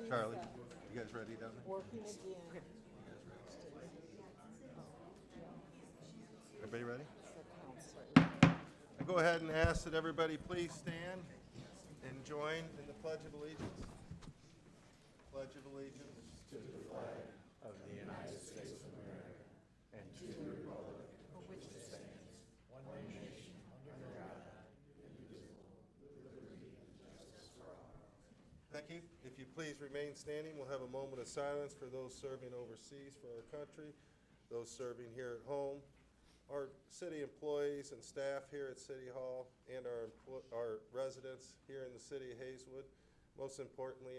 Charlie, you guys ready down there? Working again. Everybody ready? The counselor. I go ahead and ask that everybody please stand and join in the Pledge of Allegiance. Pledge of Allegiance. For which it stands. Thank you. If you please remain standing, we'll have a moment of silence for those serving overseas for our country, those serving here at home, our city employees and staff here at City Hall, and our residents here in the city of Hazelwood. Most importantly,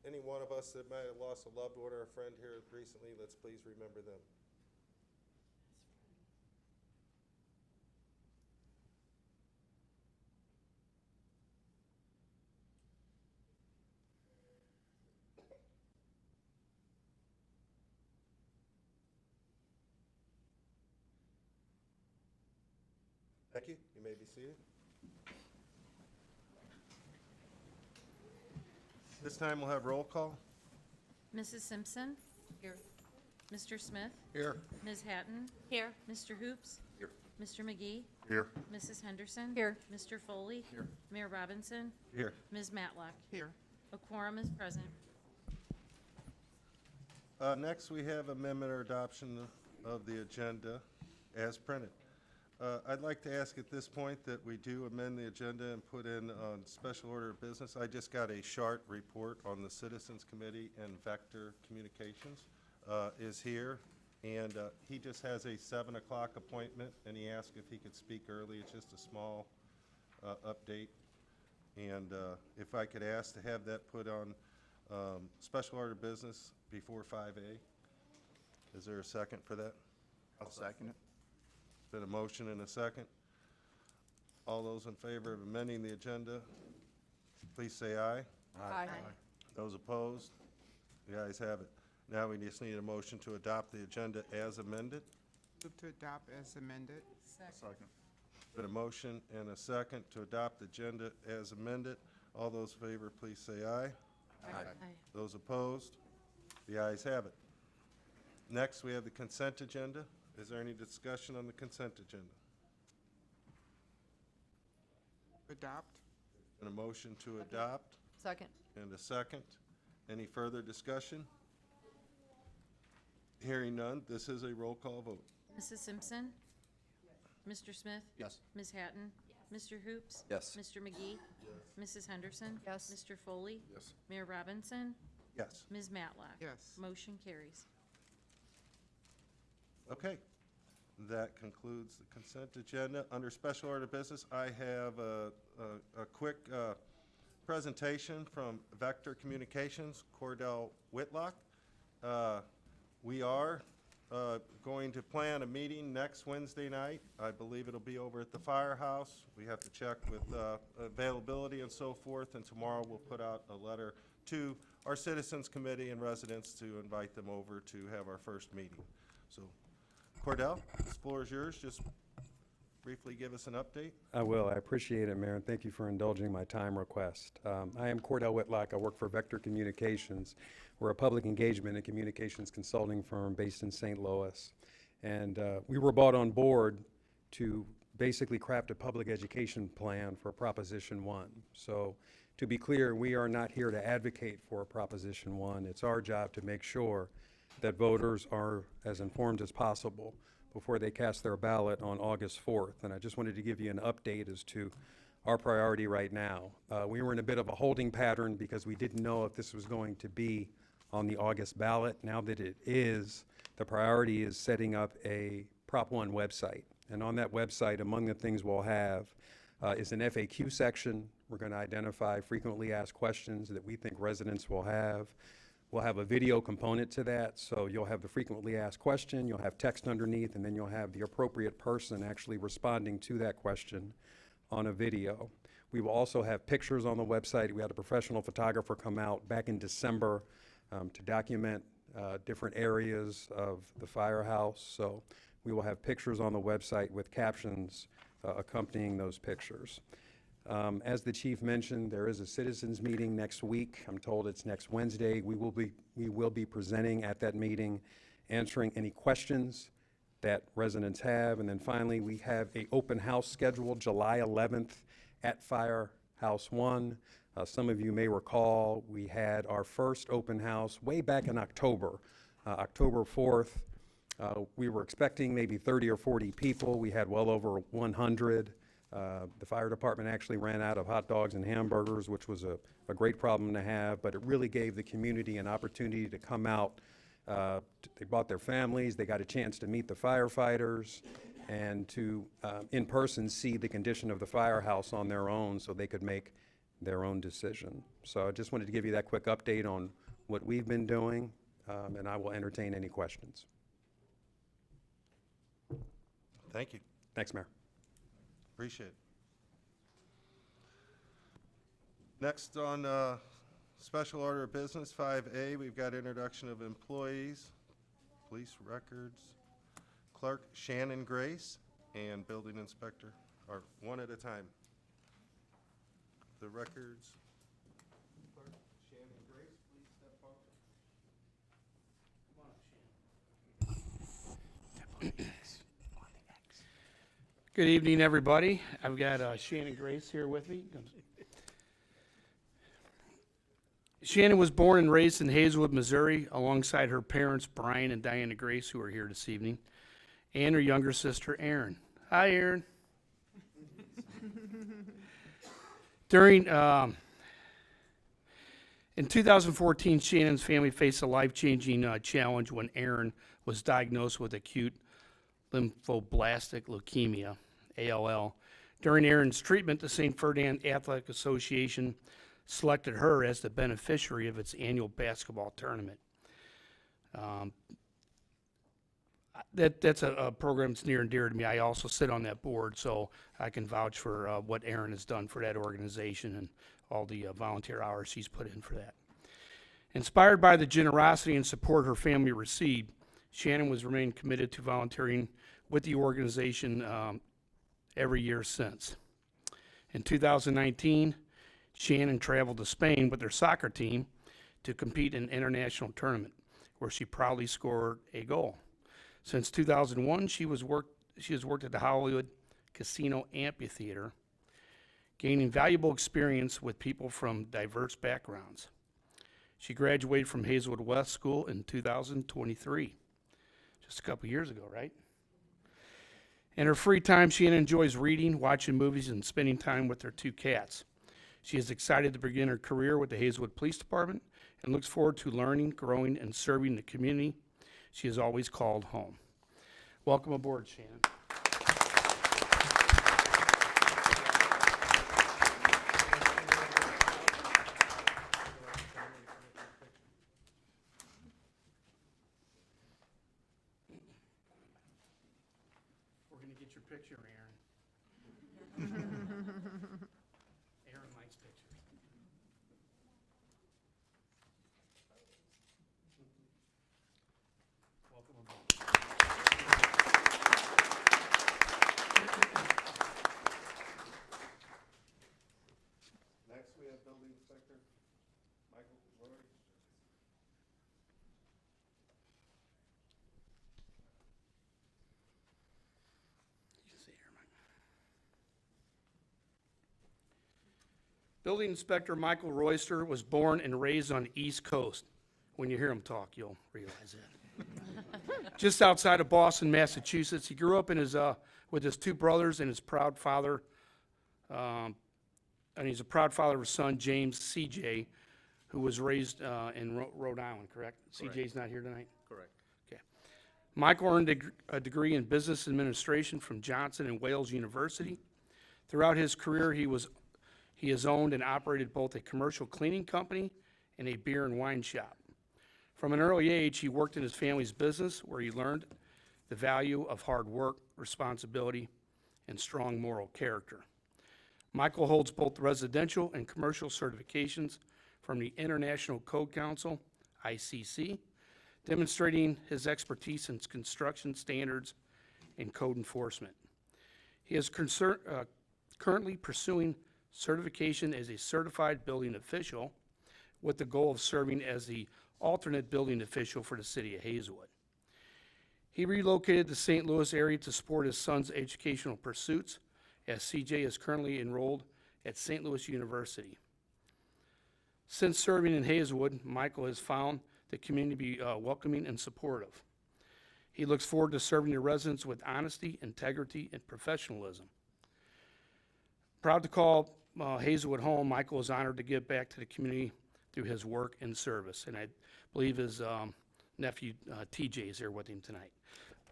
any one of us that might have lost a loved one or a friend here recently, let's please remember them. Thank you. You may be seated. This time we'll have roll call. Mrs. Simpson? Here. Mr. Smith? Here. Ms. Hatton? Here. Mr. Hoops? Here. Mr. McGee? Here. Mrs. Henderson? Here. Mr. Foley? Here. Mayor Robinson? Here. Ms. Matlock? Here. A quorum is present. Next, we have amendment or adoption of the agenda as printed. I'd like to ask at this point that we do amend the agenda and put in on special order of business. I just got a short report on the Citizens Committee, and Vector Communications is here. And he just has a 7 o'clock appointment, and he asked if he could speak early. It's just a small update. And if I could ask to have that put on special order of business before 5A. Is there a second for that? I'll second it. Been a motion and a second. All those in favor of amending the agenda, please say aye. Aye. Those opposed? The ayes have it. Now we just need a motion to adopt the agenda as amended. Move to adopt as amended. Second. Been a motion and a second to adopt the agenda as amended. All those in favor, please say aye. Aye. Those opposed? The ayes have it. Next, we have the consent agenda. Is there any discussion on the consent agenda? Adopt. And a motion to adopt Second. and a second. Any further discussion? Hearing none, this is a roll call vote. Mrs. Simpson? Mr. Smith? Yes. Ms. Hatton? Mr. Hoops? Yes. Mr. McGee? Mrs. Henderson? Yes. Mr. Foley? Yes. Mayor Robinson? Yes. Ms. Matlock? Yes. Motion carries. Okay. That concludes the consent agenda. Under special order of business, I have a quick presentation from Vector Communications, Cordell Whitlock. We are going to plan a meeting next Wednesday night. I believe it'll be over at the firehouse. We have to check with availability and so forth, and tomorrow we'll put out a letter to our Citizens Committee and residents to invite them over to have our first meeting. So, Cordell, this floor is yours. Just briefly give us an update. I will. I appreciate it, Mayor, and thank you for indulging my time request. I am Cordell Whitlock. I work for Vector Communications. We're a public engagement and communications consulting firm based in St. Louis. And we were brought on board to basically craft a public education plan for Proposition 1. So to be clear, we are not here to advocate for Proposition 1. It's our job to make sure that voters are as informed as possible before they cast their ballot on August 4th. And I just wanted to give you an update as to our priority right now. We were in a bit of a holding pattern because we didn't know if this was going to be on the August ballot. Now that it is, the priority is setting up a Prop 1 website. And on that website, among the things we'll have is an FAQ section. We're going to identify frequently asked questions that we think residents will have. We'll have a video component to that, so you'll have the frequently asked question, you'll have text underneath, and then you'll have the appropriate person actually responding to that question on a video. We will also have pictures on the website. We had a professional photographer come out back in December to document different areas of the firehouse. So we will have pictures on the website with captions accompanying those pictures. As the chief mentioned, there is a citizens meeting next week. I'm told it's next Wednesday. We will be presenting at that meeting, answering any questions that residents have. And then finally, we have a open house scheduled July 11th at Firehouse 1. Some of you may recall, we had our first open house way back in October, October 4th. We were expecting maybe 30 or 40 people. We had well over 100. The fire department actually ran out of hot dogs and hamburgers, which was a great problem to have, but it really gave the community an opportunity to come out. They brought their families, they got a chance to meet the firefighters, and to, in person, see the condition of the firehouse on their own so they could make their own decision. So I just wanted to give you that quick update on what we've been doing, and I will entertain any questions. Thank you. Thanks, Mayor. Appreciate it. Next on special order of business, 5A, we've got introduction of employees, police records, clerk Shannon Grace, and building inspector, or one at a time. The records. Clerk Shannon Grace, please step forward. Good evening, everybody. I've got Shannon Grace here with me. Shannon was born and raised in Hazelwood, Missouri, alongside her parents, Brian and Diana Grace, who are here this evening, and her younger sister, Erin. Hi, Erin. In 2014, Shannon's family faced a life-changing challenge when Erin was diagnosed with acute lymphoblastic leukemia, ALL. During Erin's treatment, the St. Ferdinand Athletic Association selected her as the beneficiary of its annual basketball tournament. That's a program that's near and dear to me. I also sit on that board, so I can vouch for what Erin has done for that organization and all the volunteer hours she's put in for that. Inspired by the generosity and support her family received, Shannon has remained committed to volunteering with the organization every year since. In 2019, Shannon traveled to Spain with their soccer team to compete in an international tournament, where she proudly scored a goal. Since 2001, she has worked at the Hollywood Casino Amphitheater, gaining valuable experience with people from diverse backgrounds. She graduated from Hazelwood West School in 2023, just a couple years ago, right? In her free time, Shannon enjoys reading, watching movies, and spending time with her two cats. She is excited to begin her career with the Hazelwood Police Department and looks forward to learning, growing, and serving the community she has always called home. Welcome aboard, Shannon. We're going to get your picture, Aaron. Aaron likes pictures. Welcome aboard. Next, we have building inspector Michael Roy. You can see here, Mike. Building Inspector Michael Royster was born and raised on the East Coast. When you hear him talk, you'll realize that. Just outside of Boston, Massachusetts. He grew up with his two brothers and his proud father, and he's a proud father of his son, James C.J., who was raised in Rhode Island, correct? C.J.'s not here tonight? Correct. Okay. Michael earned a degree in business administration from Johnson and Wales University. Throughout his career, he has owned and operated both a commercial cleaning company and a beer and wine shop. From an early age, he worked in his family's business, where he learned the value of hard work, responsibility, and strong moral character. Michael holds both residential and commercial certifications from the International Code Council, ICC, demonstrating his expertise in construction standards and code enforcement. He is currently pursuing certification as a certified building official with the goal of serving as the alternate building official for the city of Hazelwood. He relocated to St. Louis area to support his son's educational pursuits, as CJ is currently enrolled at St. Louis University. Since serving in Hazelwood, Michael has found the community to be welcoming and supportive. He looks forward to serving the residents with honesty, integrity, and professionalism. Proud to call Hazelwood home, Michael is honored to give back to the community through his work and service. And I believe his nephew TJ is here with him tonight.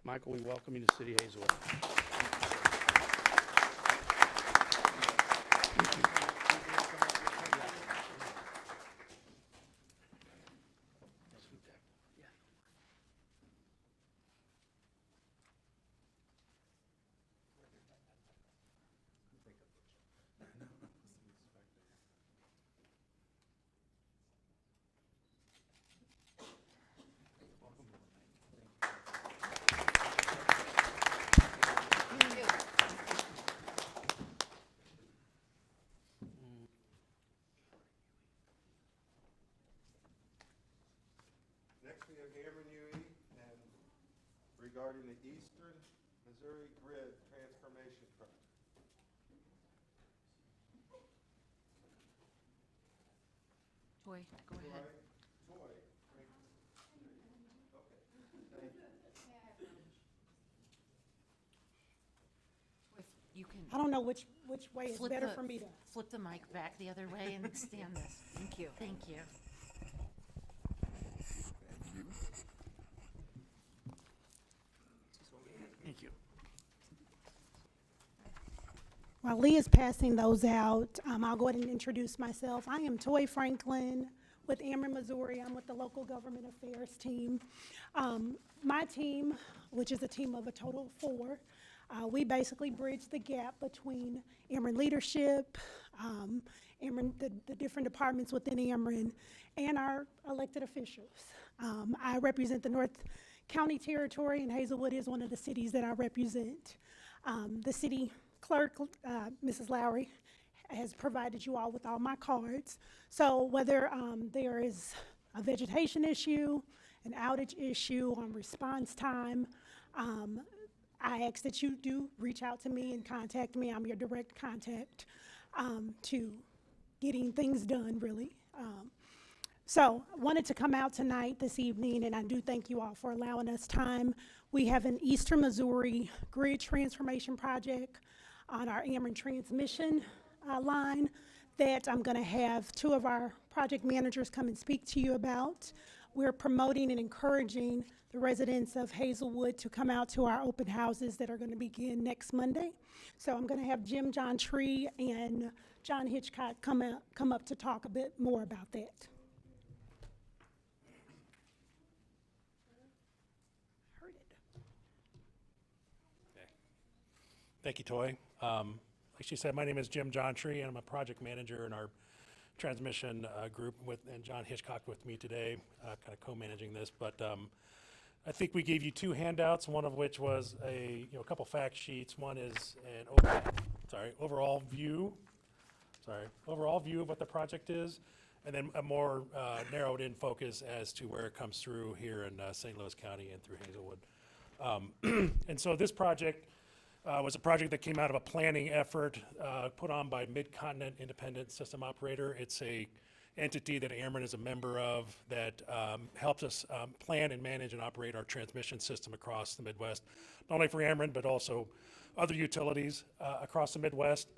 Michael, we welcome you to City of Hazelwood. Next, we have Cameron UE, and regarding the Eastern Missouri Grid Transformation Project. Toy, go ahead. Toy. If you can I don't know which way is Flip better the- for me to. flip the mic back the other way and stand this. Thank you. Thank you. Thank you. While Lee is passing those out, I'll go ahead and introduce myself. I am Toy Franklin with Ameren, Missouri. I'm with the local government affairs team. My team, which is a team of a total of 4, we basically bridge the gap between Ameren leadership, Ameren, the different departments within Ameren, and our elected officials. I represent the North County Territory, and Hazelwood is one of the cities that I represent. The city clerk, Mrs. Lowry, has provided you all with all my cards. So whether there is a vegetation issue, an outage issue on response time, I ask that you do reach out to me and contact me. I'm your direct contact to getting things done, really. So I wanted to come out tonight, this evening, and I do thank you all for allowing us time. We have an Eastern Missouri grid transformation project on our Ameren transmission line that I'm going to have 2 of our project managers come and speak to you about. We're promoting and encouraging the residents of Hazelwood to come out to our open houses that are going to begin next Monday. So I'm going to have Jim John Tree and John Hitchcock come up to talk a bit more about that. Heard it. Thank you, Toy. Like she said, my name is Jim John Tree, and I'm a project manager in our transmission group and John Hitchcock with me today, kind of co-managing this. But I think we gave you 2 handouts, one of which was a couple fact sheets. One is an overall view of what the project is, and then a more narrowed in focus as to where it comes through here in St. Louis County and through Hazelwood. And so this project was a project that came out of a planning effort put on by Mid-Continent Independent System Operator. It's a entity that Ameren is a member of that helps us plan and manage and operate our transmission system across the Midwest, not only for Ameren, but also other utilities across the Midwest.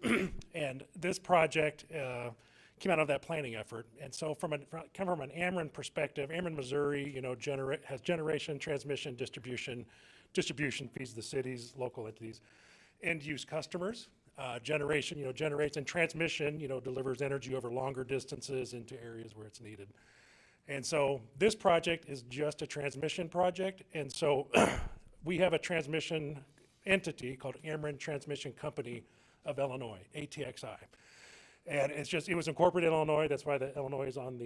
And this project came out of that planning effort. And so from an Ameren perspective, Ameren, Missouri, has generation, transmission, distribution feeds the cities, local entities, end-use customers. Generation, generates, and transmission, delivers energy over longer distances into areas where it's needed. And so this project is just a transmission project. And so we have a transmission entity called Ameren Transmission Company of Illinois, ATXI. And it was incorporated in Illinois. That's why the Illinois is on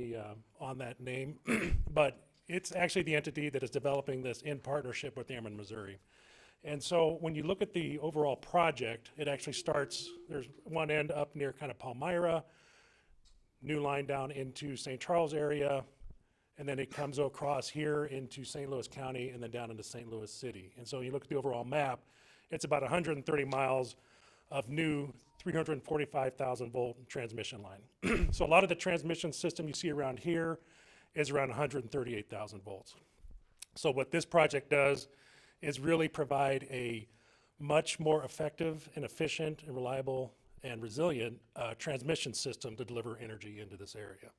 that name. But it's actually the entity that is developing this in partnership with Ameren, Missouri. And so when you look at the overall project, it actually starts, there's one end up near kind of Palmyra, new line down into St. Charles area, and then it comes across here into St. Louis County and then down into St. Louis City. And so you look at the overall map, it's about 130 miles of new 345,000 volt transmission line. So a lot of the transmission system you see around here is around 138,000 volts. So what this project does is really provide a much more effective and efficient and reliable and resilient transmission system to deliver energy into this area.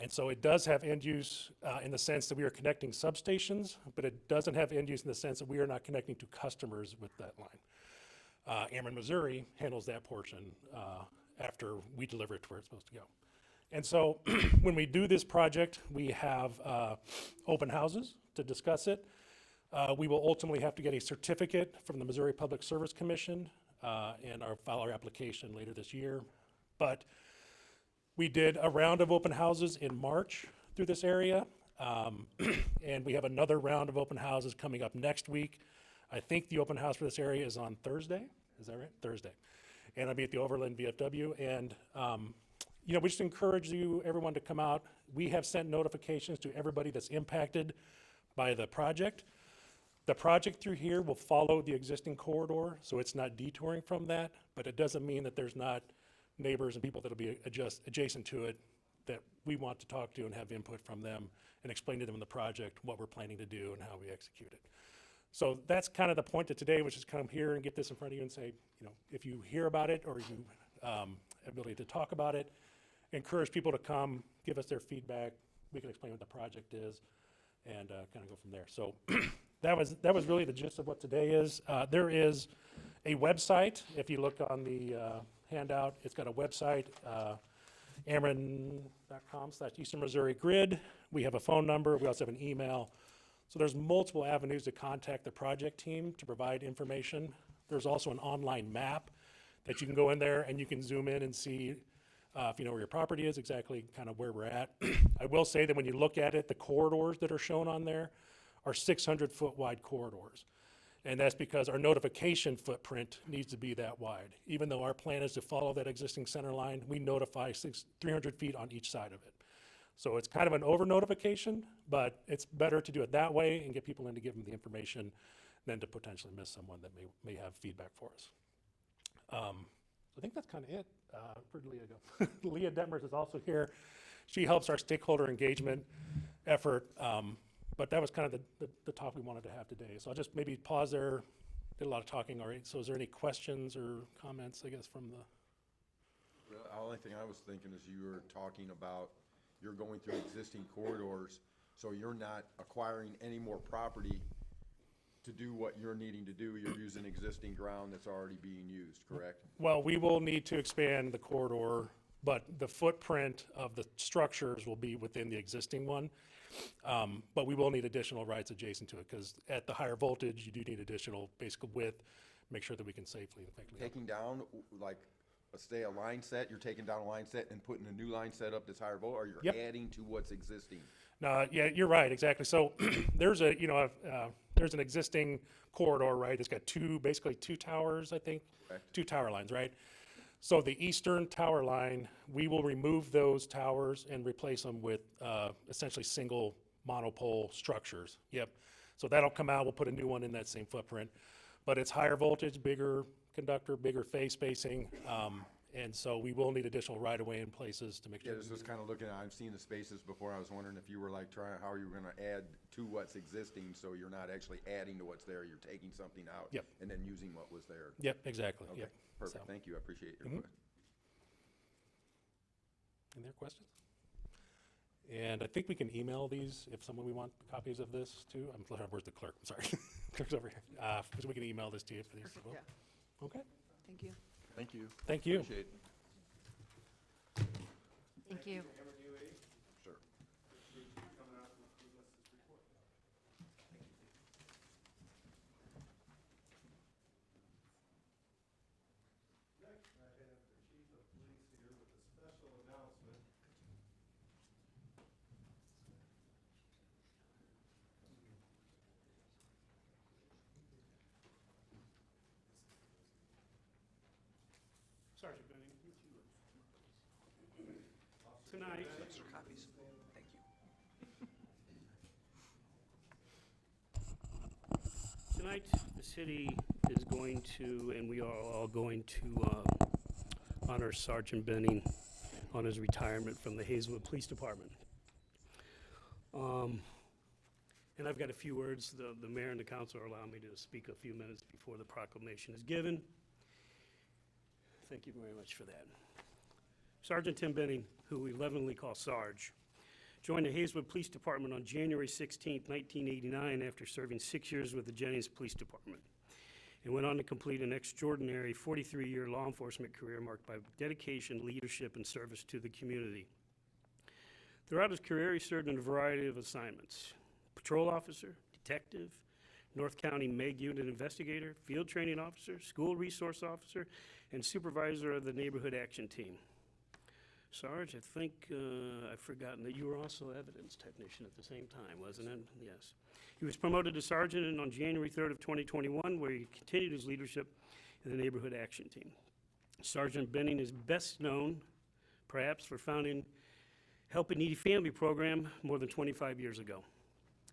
And so it does have end use in the sense that we are connecting substations, but it doesn't have end use in the sense that we are not connecting to customers with that line. Ameren Missouri handles that portion after we deliver it to where it's supposed to go. And so when we do this project, we have open houses to discuss it. We will ultimately have to get a certificate from the Missouri Public Service Commission and file our application later this year. But we did a round of open houses in March through this area, and we have another round of open houses coming up next week. I think the open house for this area is on Thursday. Is that right? Thursday. And I'll be at the Overland VFW. And, you know, we just encourage you, everyone, to come out. We have sent notifications to everybody that's impacted by the project. The project through here will follow the existing corridor, so it's not detouring from that, but it doesn't mean that there's not neighbors and people that'll be adjacent to it that we want to talk to and have input from them and explain to them the project, what we're planning to do and how we execute it. So that's kind of the point of today, which is come here and get this in front of you and say, you know, if you hear about it or you ability to talk about it, encourage people to come, give us their feedback. We can explain what the project is and kind of go from there. So that was really the gist of what today is. There is a website. If you look on the handout, it's got a website, ameren.com/Eastern Missouri Grid. We have a phone number. We also have an email. So there's multiple avenues to contact the project team to provide information. There's also an online map that you can go in there and you can zoom in and see if you know where your property is, exactly kind of where we're at. I will say that when you look at it, the corridors that are shown on there are 600-foot wide corridors. And that's because our notification footprint needs to be that wide. Even though our plan is to follow that existing center line, we notify 300 feet on each side of it. So it's kind of an over notification, but it's better to do it that way and get people in to give them the information than to potentially miss someone that may have feedback for us. I think that's kind of it. Where'd Leah go? Leah Detmers is also here. She helps our stakeholder engagement effort. But that was kind of the talk we wanted to have today. So I'll just maybe pause there. Did a lot of talking already. So is there any questions or comments, I guess, from the? Well, the only thing I was thinking is you were talking about you're going through existing corridors, so you're not acquiring any more property to do what you're needing to do. You're using existing ground that's already being used, correct? Well, we will need to expand the corridor, but the footprint of the structures will be within the existing one. But we will need additional rights adjacent to it, because at the higher voltage, you do need additional basic width, make sure that we can safely and effectively. Taking down, like, say a line set, you're taking down a line set and putting a new line set up that's higher volt, or you're Yep. adding to what's existing? No, yeah, you're right, exactly. So there's a, you know, there's an existing corridor, right? It's got basically two towers, I think. Correct. 2 tower lines, right? So the eastern tower line, we will remove those towers and replace them with essentially single monopole structures. Yep. So that'll come out, we'll put a new one in that same footprint. But it's higher voltage, bigger conductor, bigger phase spacing. And so we will need additional right-of-way in places to make Yeah, sure. this was kind of looking at, I've seen the spaces before. I was wondering if you were like trying, how you were going to add to what's existing, so you're not actually adding to what's there. You're taking something out. Yep. And then using what was there. Yep, exactly, Okay, yep. perfect. So, Thank you. I appreciate your Mhm. input. Any other questions? And I think we can email these if we want copies of this too. Where's the clerk? I'm sorry. Clerk's over here. So we can email this to you for these as well. Yeah, Okay, thank you. Thank you. thank you. Appreciate it. Thank you. Sure. Next, I have the chief of police here with a special announcement. Sergeant Benning, tonight, Extra copies. Thank you. tonight, the city is going to, and we are all going to honor Sergeant Benning on his retirement from the Hazelwood Police Department. And I've got a few words. The mayor and the council are allowing me to speak a few minutes before the proclamation is given. Thank you very much for that. Sergeant Tim Benning, who we lovingly call Sarge, joined the Hazelwood Police Department on January 16, 1989, after serving 6 years with the Jennings Police Department, and went on to complete an extraordinary 43-year law enforcement career marked by dedication, leadership, and service to the community. Throughout his career, he served in a variety of assignments: patrol officer, detective, North County MEG unit investigator, field training officer, school resource officer, and supervisor of the neighborhood action team. Sarge, I think I've forgotten that you were also evidence technician at the same time, wasn't it? Yes. He was promoted to sergeant on January 3rd of 2021, where he continued his leadership in the neighborhood action team. Sergeant Benning is best known, perhaps, for founding Help a Needy Family program more than 25 years ago.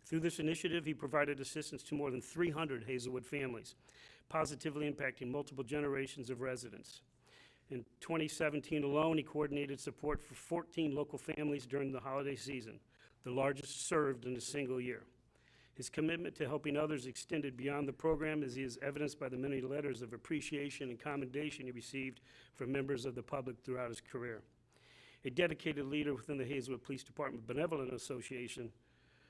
Through this initiative, he provided assistance to more than 300 Hazelwood families, positively impacting multiple generations of residents. In 2017 alone, he coordinated support for 14 local families during the holiday season, the largest served in a single year. His commitment to helping others extended beyond the program, as he is evidenced by the many letters of appreciation and commendation he received from members of the public throughout his career. A dedicated leader within the Hazelwood Police Department Benevolent Association,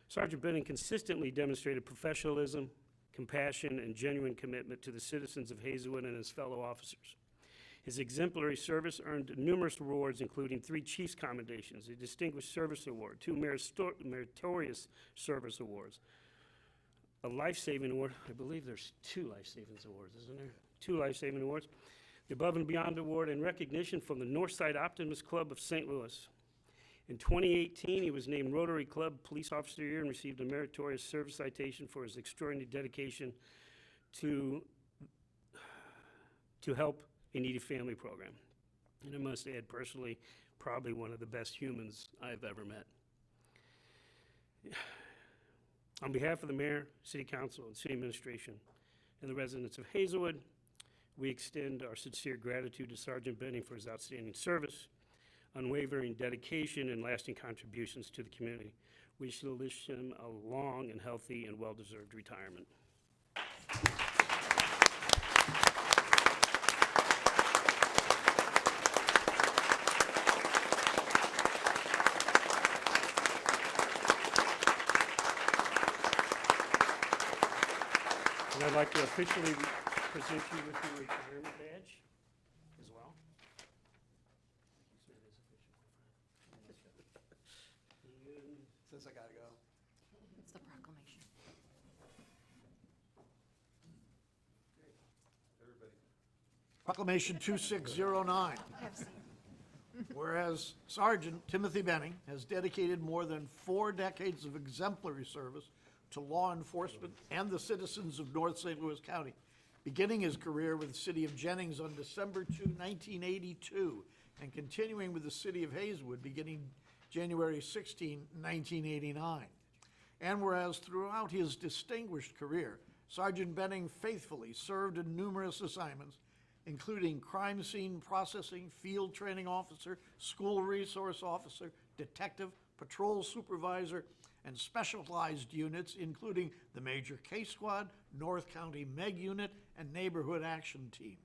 Sergeant Benning consistently demonstrated professionalism, compassion, and genuine commitment to the citizens of Hazelwood and his fellow officers. His exemplary service earned numerous awards, including 3 Chiefs Commendations, a Distinguished Service Award, 2 Meritorious Service Awards, a Life-Saving Award. I believe there's 2 Life-Saving Awards, isn't there? 2 Life-Saving Awards, the Above and Beyond Award, and recognition from the Northside Optimist Club of St. Louis. In 2018, he was named Rotary Club Police Officer of the Year and received a Meritorious Service Citation for his extraordinary dedication to help a needy family program. And I must add, personally, probably one of the best humans I've ever met. On behalf of the mayor, city council, and city administration, and the residents of Hazelwood, we extend our sincere gratitude to Sergeant Benning for his outstanding service, unwavering dedication, and lasting contributions to the community. We shall wish him a long and healthy and well-deserved retirement. And I'd like to officially present you with your retirement badge as well. Since I gotta go. It's the proclamation. Proclamation 2609. Whereas Sergeant Timothy Benning has dedicated more than 4 decades of exemplary service to law enforcement and the citizens of North St. Louis County, beginning his career with the city of Jennings on December 2, 1982, and continuing with the city of Hazelwood beginning January 16, 1989. And whereas throughout his distinguished career, Sergeant Benning faithfully served in numerous assignments, including crime scene processing, field training officer, school resource officer, detective, patrol supervisor, and specialized units, including the Major Case Squad, North County MEG Unit, and Neighborhood Action Team.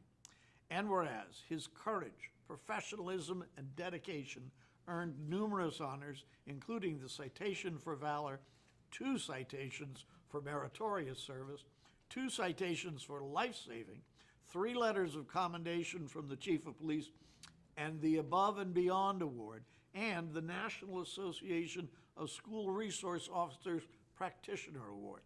And whereas his courage, professionalism, and dedication earned numerous honors, including the Citation for Valor, 2 citations for meritorious service, 2 citations for life-saving, 3 letters of commendation from the Chief of Police, and the Above and Beyond Award, and the National Association of School Resource Officers Practitioner Award.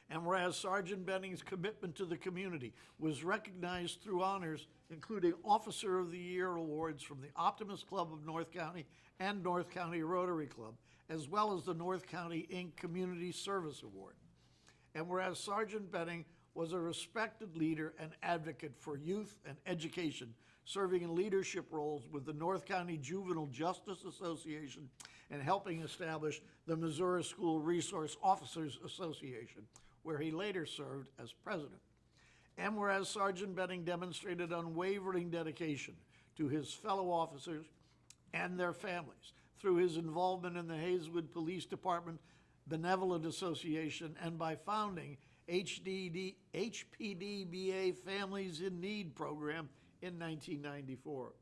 And whereas Sergeant Benning's commitment to the community was recognized through honors, including Officer of the Year awards from the Optimist Club of North County and North County Rotary Club, as well as the North County Inc. Community Service Award. And whereas Sergeant Benning was a respected leader and advocate for youth and education, serving in leadership roles with the North County Juvenile Justice Association and helping establish the Missouri School Resource Officers Association, where he later served as president. And whereas Sergeant Benning demonstrated unwavering dedication to his fellow officers and their families through his involvement in the Hazelwood Police Department Benevolent Association and by founding HPDBA Families in Need program in 1994.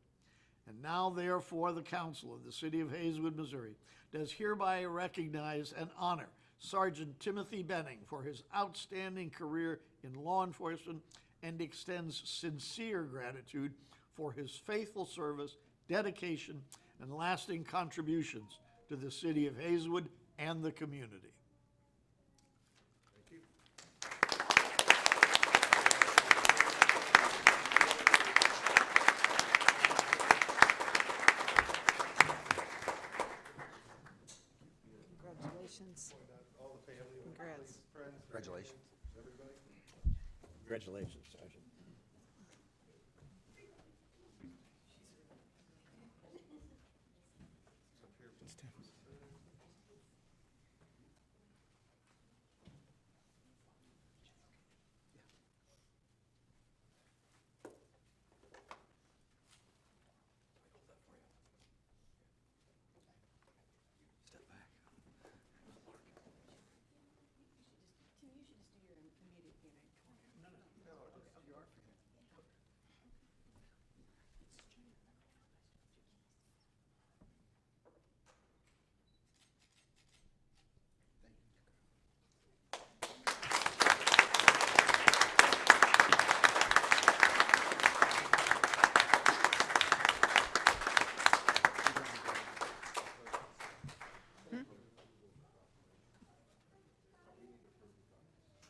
And now therefore the Council of the City of Hazelwood, Missouri does hereby recognize and honor Sergeant Timothy Benning for his outstanding career in law enforcement and extends sincere gratitude for his faithful service, dedication, and lasting contributions to the City of Hazelwood and the community. Congratulations. Congrats. Congratulations. Congratulations, Sergeant. Step back.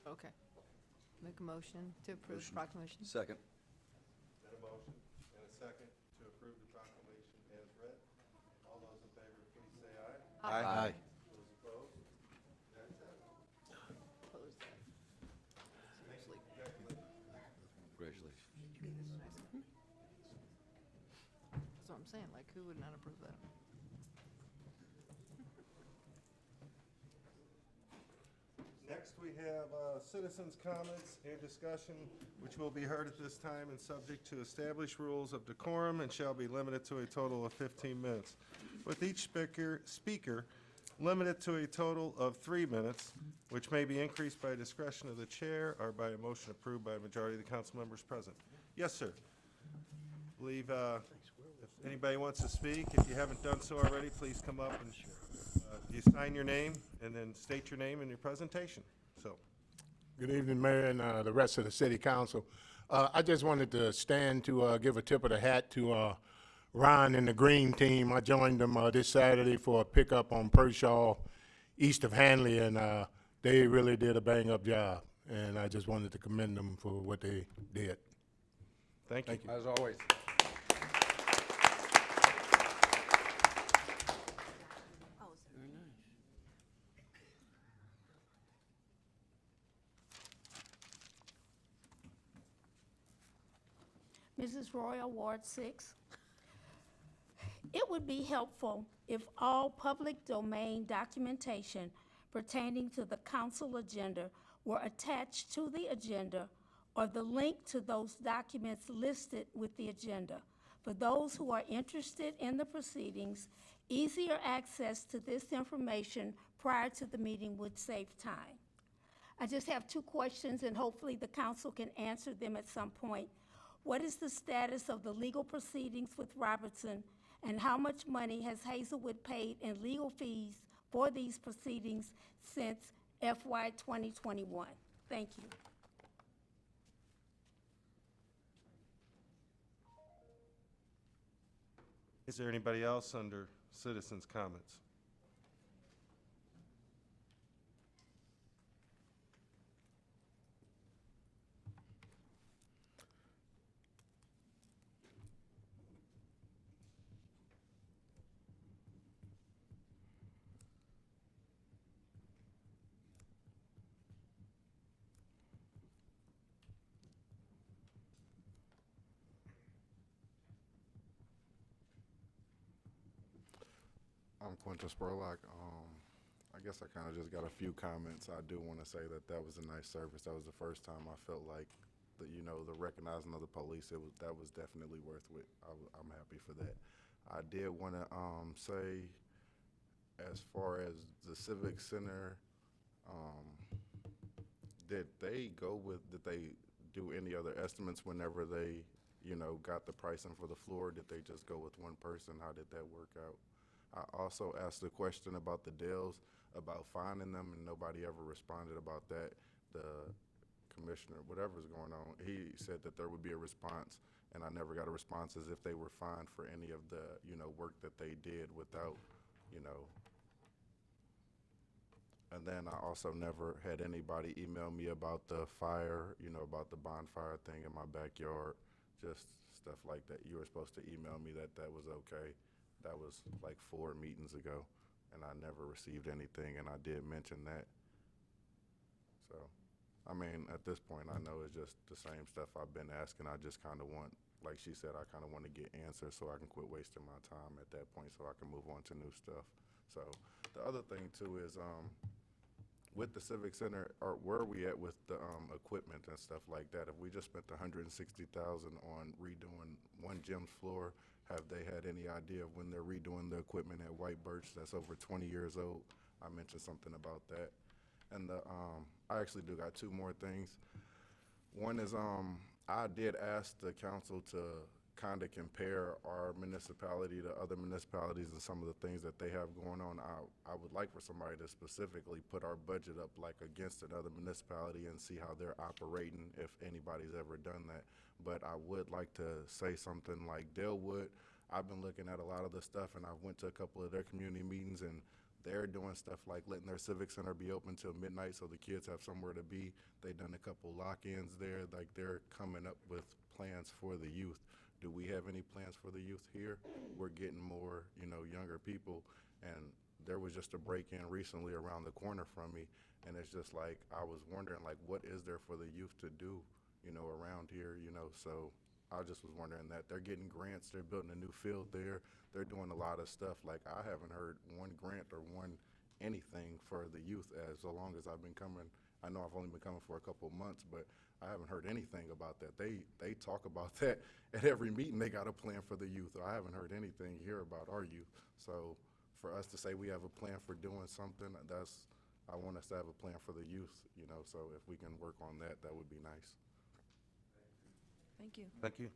Okay. Make a motion to approve the proclamation. Second. Got a motion and a second to approve the proclamation as read. All those in favor, please say aye. Aye. Those opposed? That's it. Close that. Congratulations. That's what I'm saying, like, who would not approve that? Next, we have citizens' comments and discussion, which will be heard at this time and subject to established rules of decorum and shall be limited to a total of 15 minutes, with each speaker limited to a total of 3 minutes, which may be increased by discretion of the chair or by a motion approved by a majority of the council members present. Yes, sir. Believe if anybody wants to speak, if you haven't done so already, please come up and you sign your name and then state your name in your presentation. So, Good evening, Mayor, and the rest of the city council. I just wanted to stand to give a tip of the hat to Ron and the Green Team. I joined them this Saturday for a pickup on Pershaw, east of Hanley, and they really did a bang-up job. And I just wanted to commend them for what they did. thank you. As always. Mrs. Royal, Ward 6. It would be helpful if all public domain documentation pertaining to the council agenda were attached to the agenda or the link to those documents listed with the agenda. For those who are interested in the proceedings, easier access to this information prior to the meeting would save time. I just have 2 questions, and hopefully the council can answer them at some point. What is the status of the legal proceedings with Robertson, and how much money has Hazelwood paid in legal fees for these proceedings since FY 2021? Thank you. Is there anybody else under citizens' comments? I'm Quentin Spurlock. I guess I kind of just got a few comments. I do want to say that that was a nice service. That was the first time I felt like the recognizing of the police. That was definitely worth it. I'm happy for that. I did want to say, as far as the Civic Center, did they do any other estimates whenever they, got the pricing for the floor? Did they just go with one person? How did that work out? I also asked a question about the Dells, about finding them, and nobody ever responded about that. The commissioner, whatever's going on, he said that there would be a response, and I never got a response as if they were fined for any of the, work that they did without, And then I also never had anybody email me about the fire, about the bonfire thing in my backyard, just stuff like that. You were supposed to email me that that was okay. That was like 4 meetings ago, and I never received anything, and I did mention that. So, I mean, at this point, I know it's just the same stuff I've been asking. I just kind of want, like she said, I kind of want to get answers so I can quit wasting my time at that point so I can move on to new stuff. So, the other thing, too, is with the Civic Center, where are we at with the equipment and stuff like that? If we just spent $160,000 on redoing one gym's floor, have they had any idea of when they're redoing the equipment at White Birch that's over 20 years old? I mentioned something about that. And I actually do got 2 more things. One is I did ask the council to kind of compare our municipality to other municipalities and some of the things that they have going on. I would like for somebody to specifically put our budget up like against another municipality and see how they're operating, if anybody's ever done that. But I would like to say something like Dalewood. I've been looking at a lot of the stuff, and I went to a couple of their community meetings, and they're doing stuff like letting their civic center be open till midnight so the kids have somewhere to be. They've done a couple lock-ins there. Like, they're coming up with plans for the youth. Do we have any plans for the youth here? We're getting more, younger people, and there was just a break-in recently around the corner from me, and it's just like, I was wondering, like, what is there for the youth to do, around here, so I just was wondering that. They're getting grants, they're building a new field there, they're doing a lot of stuff. Like, I haven't heard one grant or one anything for the youth as long as I've been coming. I know I've only been coming for a couple of months, but I haven't heard anything about that. They talk about that at every meeting. They got a plan for the youth. I haven't heard anything here about our youth. So for us to say we have a plan for doing something, I want us to have a plan for the youth, so if we can work on that, that would be nice. Thank you. Thank you.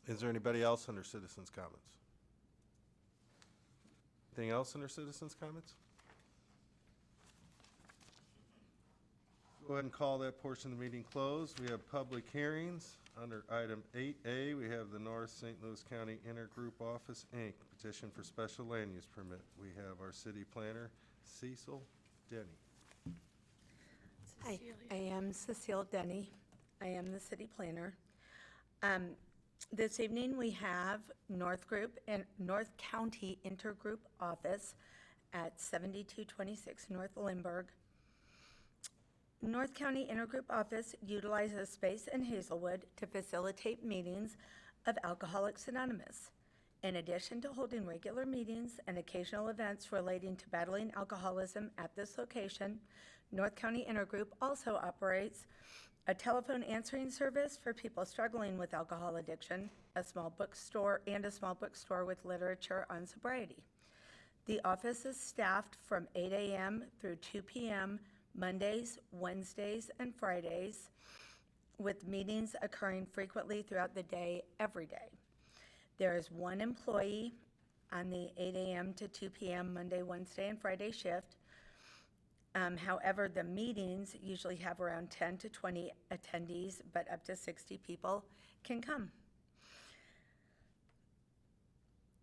Is there anybody else under citizens' comments? Anything else under citizens' comments? Go ahead and call that portion of the meeting closed. We have public hearings. Under item 8A, we have the North St. Louis County Intergroup Office, Inc., petition for special land use permit. We have our city planner, Cecil Denny. Hi, I am Cecile Denny. I am the city planner. This evening, we have North County Intergroup Office at 7226 North Lindbergh. North County Intergroup Office utilizes space in Hazelwood to facilitate meetings of Alcoholics Anonymous. In addition to holding regular meetings and occasional events relating to battling alcoholism at this location, North County Intergroup also operates a telephone answering service for people struggling with alcohol addiction, a small bookstore with literature on sobriety. The office is staffed from 8 a.m. through 2 p.m. Mondays, Wednesdays, and Fridays, with meetings occurring frequently throughout the day, every day. There is 1 employee on the 8 a.m. to 2 p.m. Monday, Wednesday, and Friday shift. However, the meetings usually have around 10 to 20 attendees, but up to 60 people can come.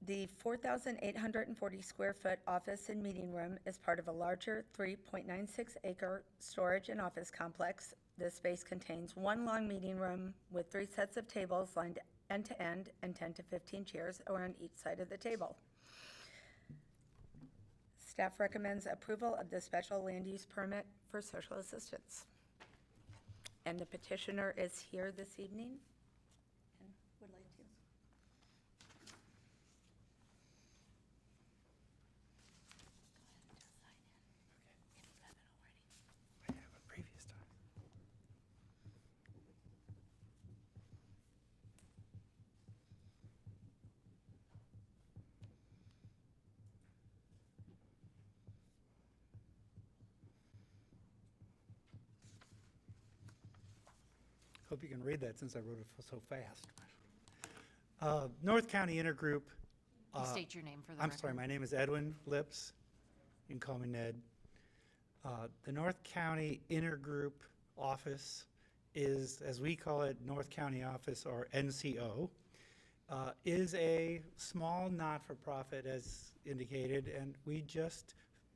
The 4,840 square foot office and meeting room is part of a larger 3.96 acre storage and office complex. This space contains 1 long meeting room with 3 sets of tables lined end to end and 10 to 15 chairs around each side of the table. Staff recommends approval of the special land use permit for social assistance. And the petitioner is here this evening and would like to. Hope you can read that since I wrote it so fast. North County Intergroup. Please state your name for the I'm record. sorry, my name is Edwin Lips. You can call me Ned. The North County Intergroup Office is, as we call it, North County Office, or NCO, is a small not-for-profit, as indicated, and we just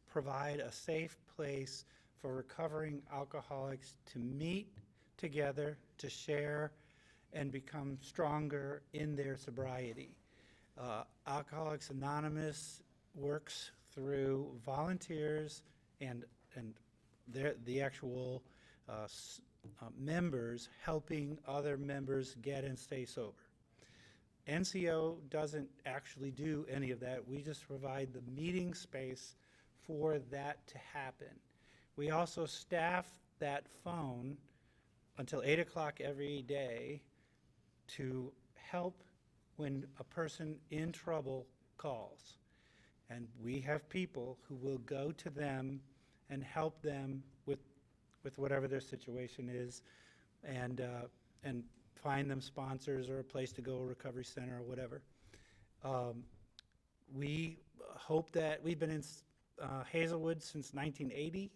provide a safe place for recovering alcoholics to meet together, to share, and become stronger in their sobriety. Alcoholics Anonymous works through volunteers and the actual members helping other members get and stay sober. NCO doesn't actually do any of that. We just provide the meeting space for that to happen. We also staff that phone until 8 o'clock every day to help when a person in trouble calls. And we have people who will go to them and help them with whatever their situation is, and find them sponsors or a place to go, a recovery center or whatever. We hope that we've been in Hazelwood since 1980,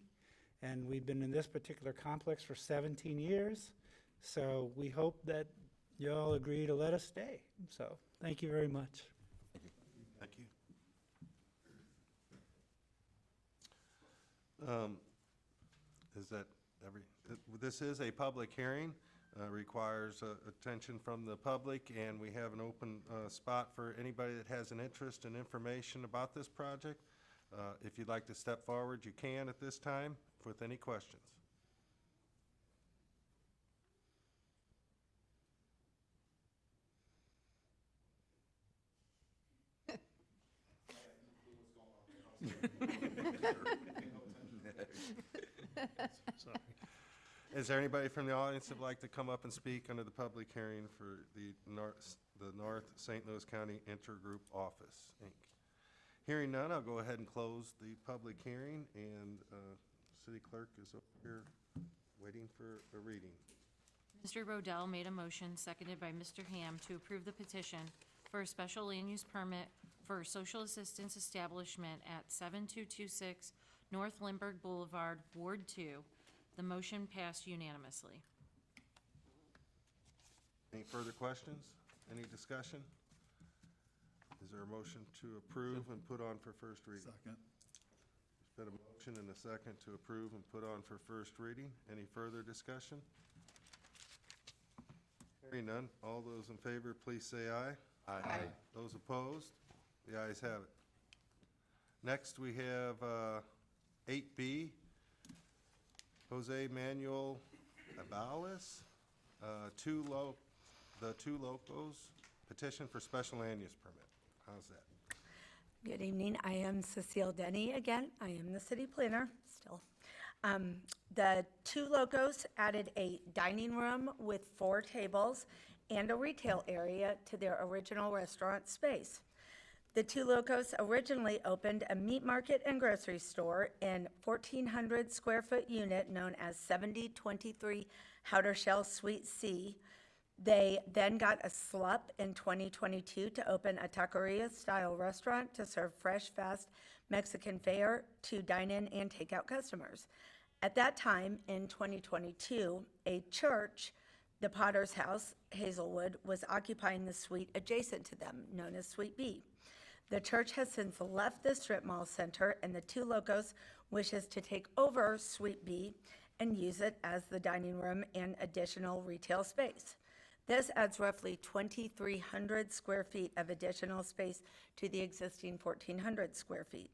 and we've been in this particular complex for 17 years. So we hope that you all agree to let us stay. So thank you very much. Thank you. Is that this is a public hearing, requires attention from the public, and we have an open spot for anybody that has an interest in information about this project. If you'd like to step forward, you can at this time with any questions. Is there anybody from the audience that would like to come up and speak under the public hearing for the North St. Louis County Intergroup Office, Inc.? Hearing none, I'll go ahead and close the public hearing, and City Clerk is over here waiting for a reading. Mr. Rodell made a motion, seconded by Mr. Ham, to approve the petition for a special land use permit for social assistance establishment at 7226 North Lindbergh Boulevard, Ward 2. The motion passed unanimously. Any further questions? Any discussion? Is there a motion to approve and put on for first reading? Second. There's been a motion and a second to approve and put on for first reading. Any further discussion? Hearing none, all those in favor, please say aye. Aye. Those opposed? The ayes have it. Next, we have 8B, Jose Manuel Abales, the Two Locos petition for special land use permit. How's that? Good evening. I am Cecile Denny again. I am the city planner still. The Two Locos added a dining room with 4 tables and a retail area to their original restaurant space. The Two Locos originally opened a meat market and grocery store in 1,400 square foot unit known as 7023 Howdershell Suite C. They then got a SLUP in 2022 to open a taqueria-style restaurant to serve fresh, fast Mexican fare to dine-in and take-out customers. At that time, in 2022, a church, the Potter's House, Hazelwood, was occupying the suite adjacent to them, known as Suite B. The church has since left the strip mall center, and the Two Locos wishes to take over Suite B and use it as the dining room and additional retail space. This adds roughly 2,300 square feet of additional space to the existing 1,400 square feet.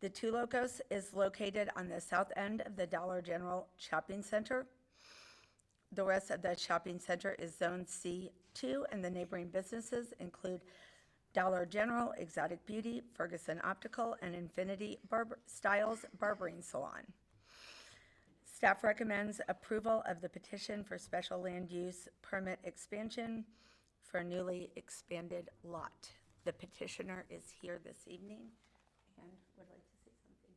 The Two Locos is located on the south end of the Dollar General Shopping Center. The rest of the shopping center is Zone C2, and the neighboring businesses include Dollar General, Exotic Beauty, Ferguson Optical, and Infinity Styles Barbering Salon. Staff recommends approval of the petition for special land use permit expansion for a newly expanded lot. The petitioner is here this evening and would like to say something.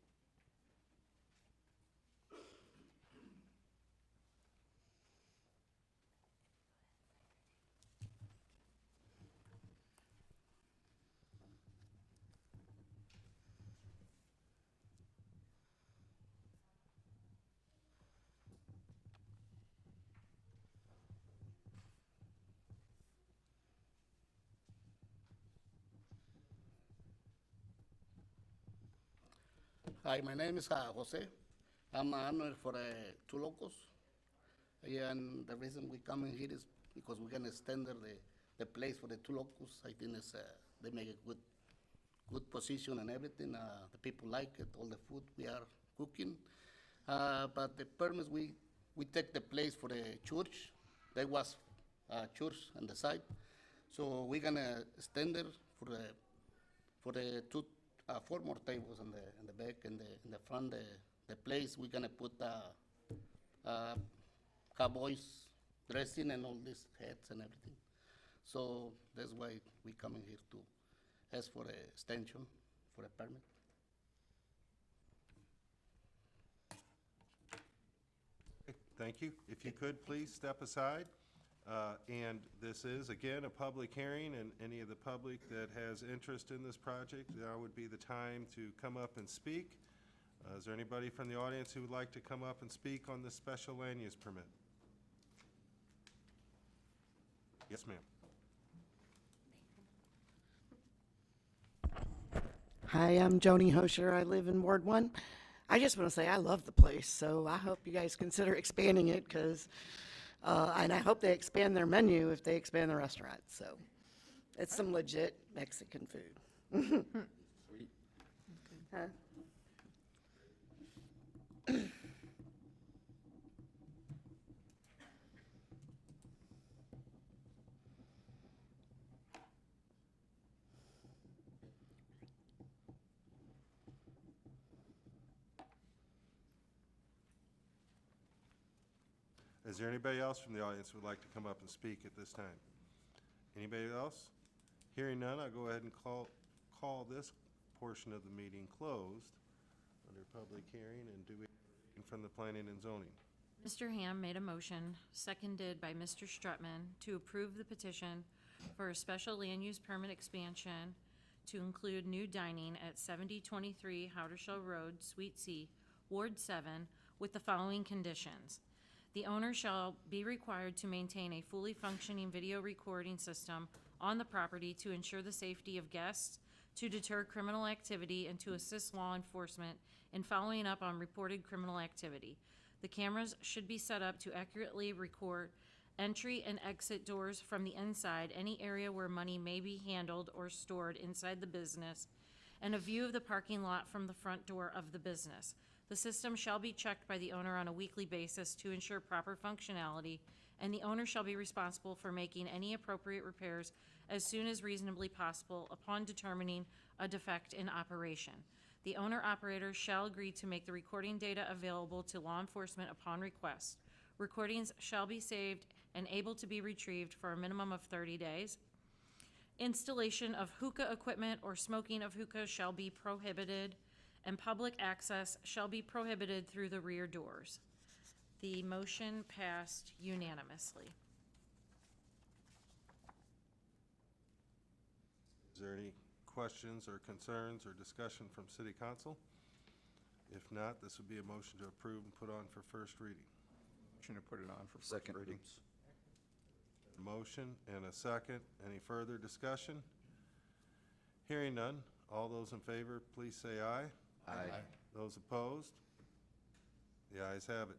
Hi, my name is Jose. I'm an owner for Two Locos. Yeah, and the reason we come in here is because we're gonna extend the place for the Two Locos. I think it's, they make a good position and everything. The people like it, all the food we are cooking. But the permits, we take the place for the church. There was a church on the side. So we're gonna extend it for the two, 4 more tables in the back and in the front. The place we're gonna put cowboys dressing and all these hats and everything. So that's why we coming here to ask for a extension for a permit. Thank you. If you could, please step aside. And this is, again, a public hearing, and any of the public that has interest in this project, now would be the time to come up and speak. Is there anybody from the audience who would like to come up and speak on this special land use permit? Yes, ma'am. Hi, I'm Joni Hosher. I live in Ward 1. I just want to say I love the place, so I hope you guys consider expanding it, because, and I hope they expand their menu if they expand the restaurant. So it's some legit Mexican food. Sweet. Huh? Is there anybody else from the audience who would like to come up and speak at this time? Anybody else? Hearing none, I'll go ahead and call this portion of the meeting closed under public hearing, and do we from the planning and zoning? Mr. Ham made a motion, seconded by Mr. Strutman, to approve the petition for a special land use permit expansion to include new dining at 7023 Howdershell Road, Suite C, Ward 7, with the following conditions. The owner shall be required to maintain a fully functioning video recording system on the property to ensure the safety of guests, to deter criminal activity, and to assist law enforcement in following up on reported criminal activity. The cameras should be set up to accurately record entry and exit doors from the inside, any area where money may be handled or stored inside the business, and a view of the parking lot from the front door of the business. The system shall be checked by the owner on a weekly basis to ensure proper functionality, and the owner shall be responsible for making any appropriate repairs as soon as reasonably possible upon determining a defect in operation. The owner-operator shall agree to make the recording data available to law enforcement upon request. Recordings shall be saved and able to be retrieved for a minimum of 30 days. Installation of hookah equipment or smoking of hookah shall be prohibited, and public access shall be prohibited through the rear doors. The motion passed unanimously. Is there any questions or concerns or discussion from City Council? If not, this would be a motion to approve and put on for first reading. Motion to put it on for first Second. reading. A motion and a second. Any further discussion? Hearing none. All those in favor, please say aye. Aye. Those opposed? The ayes have it.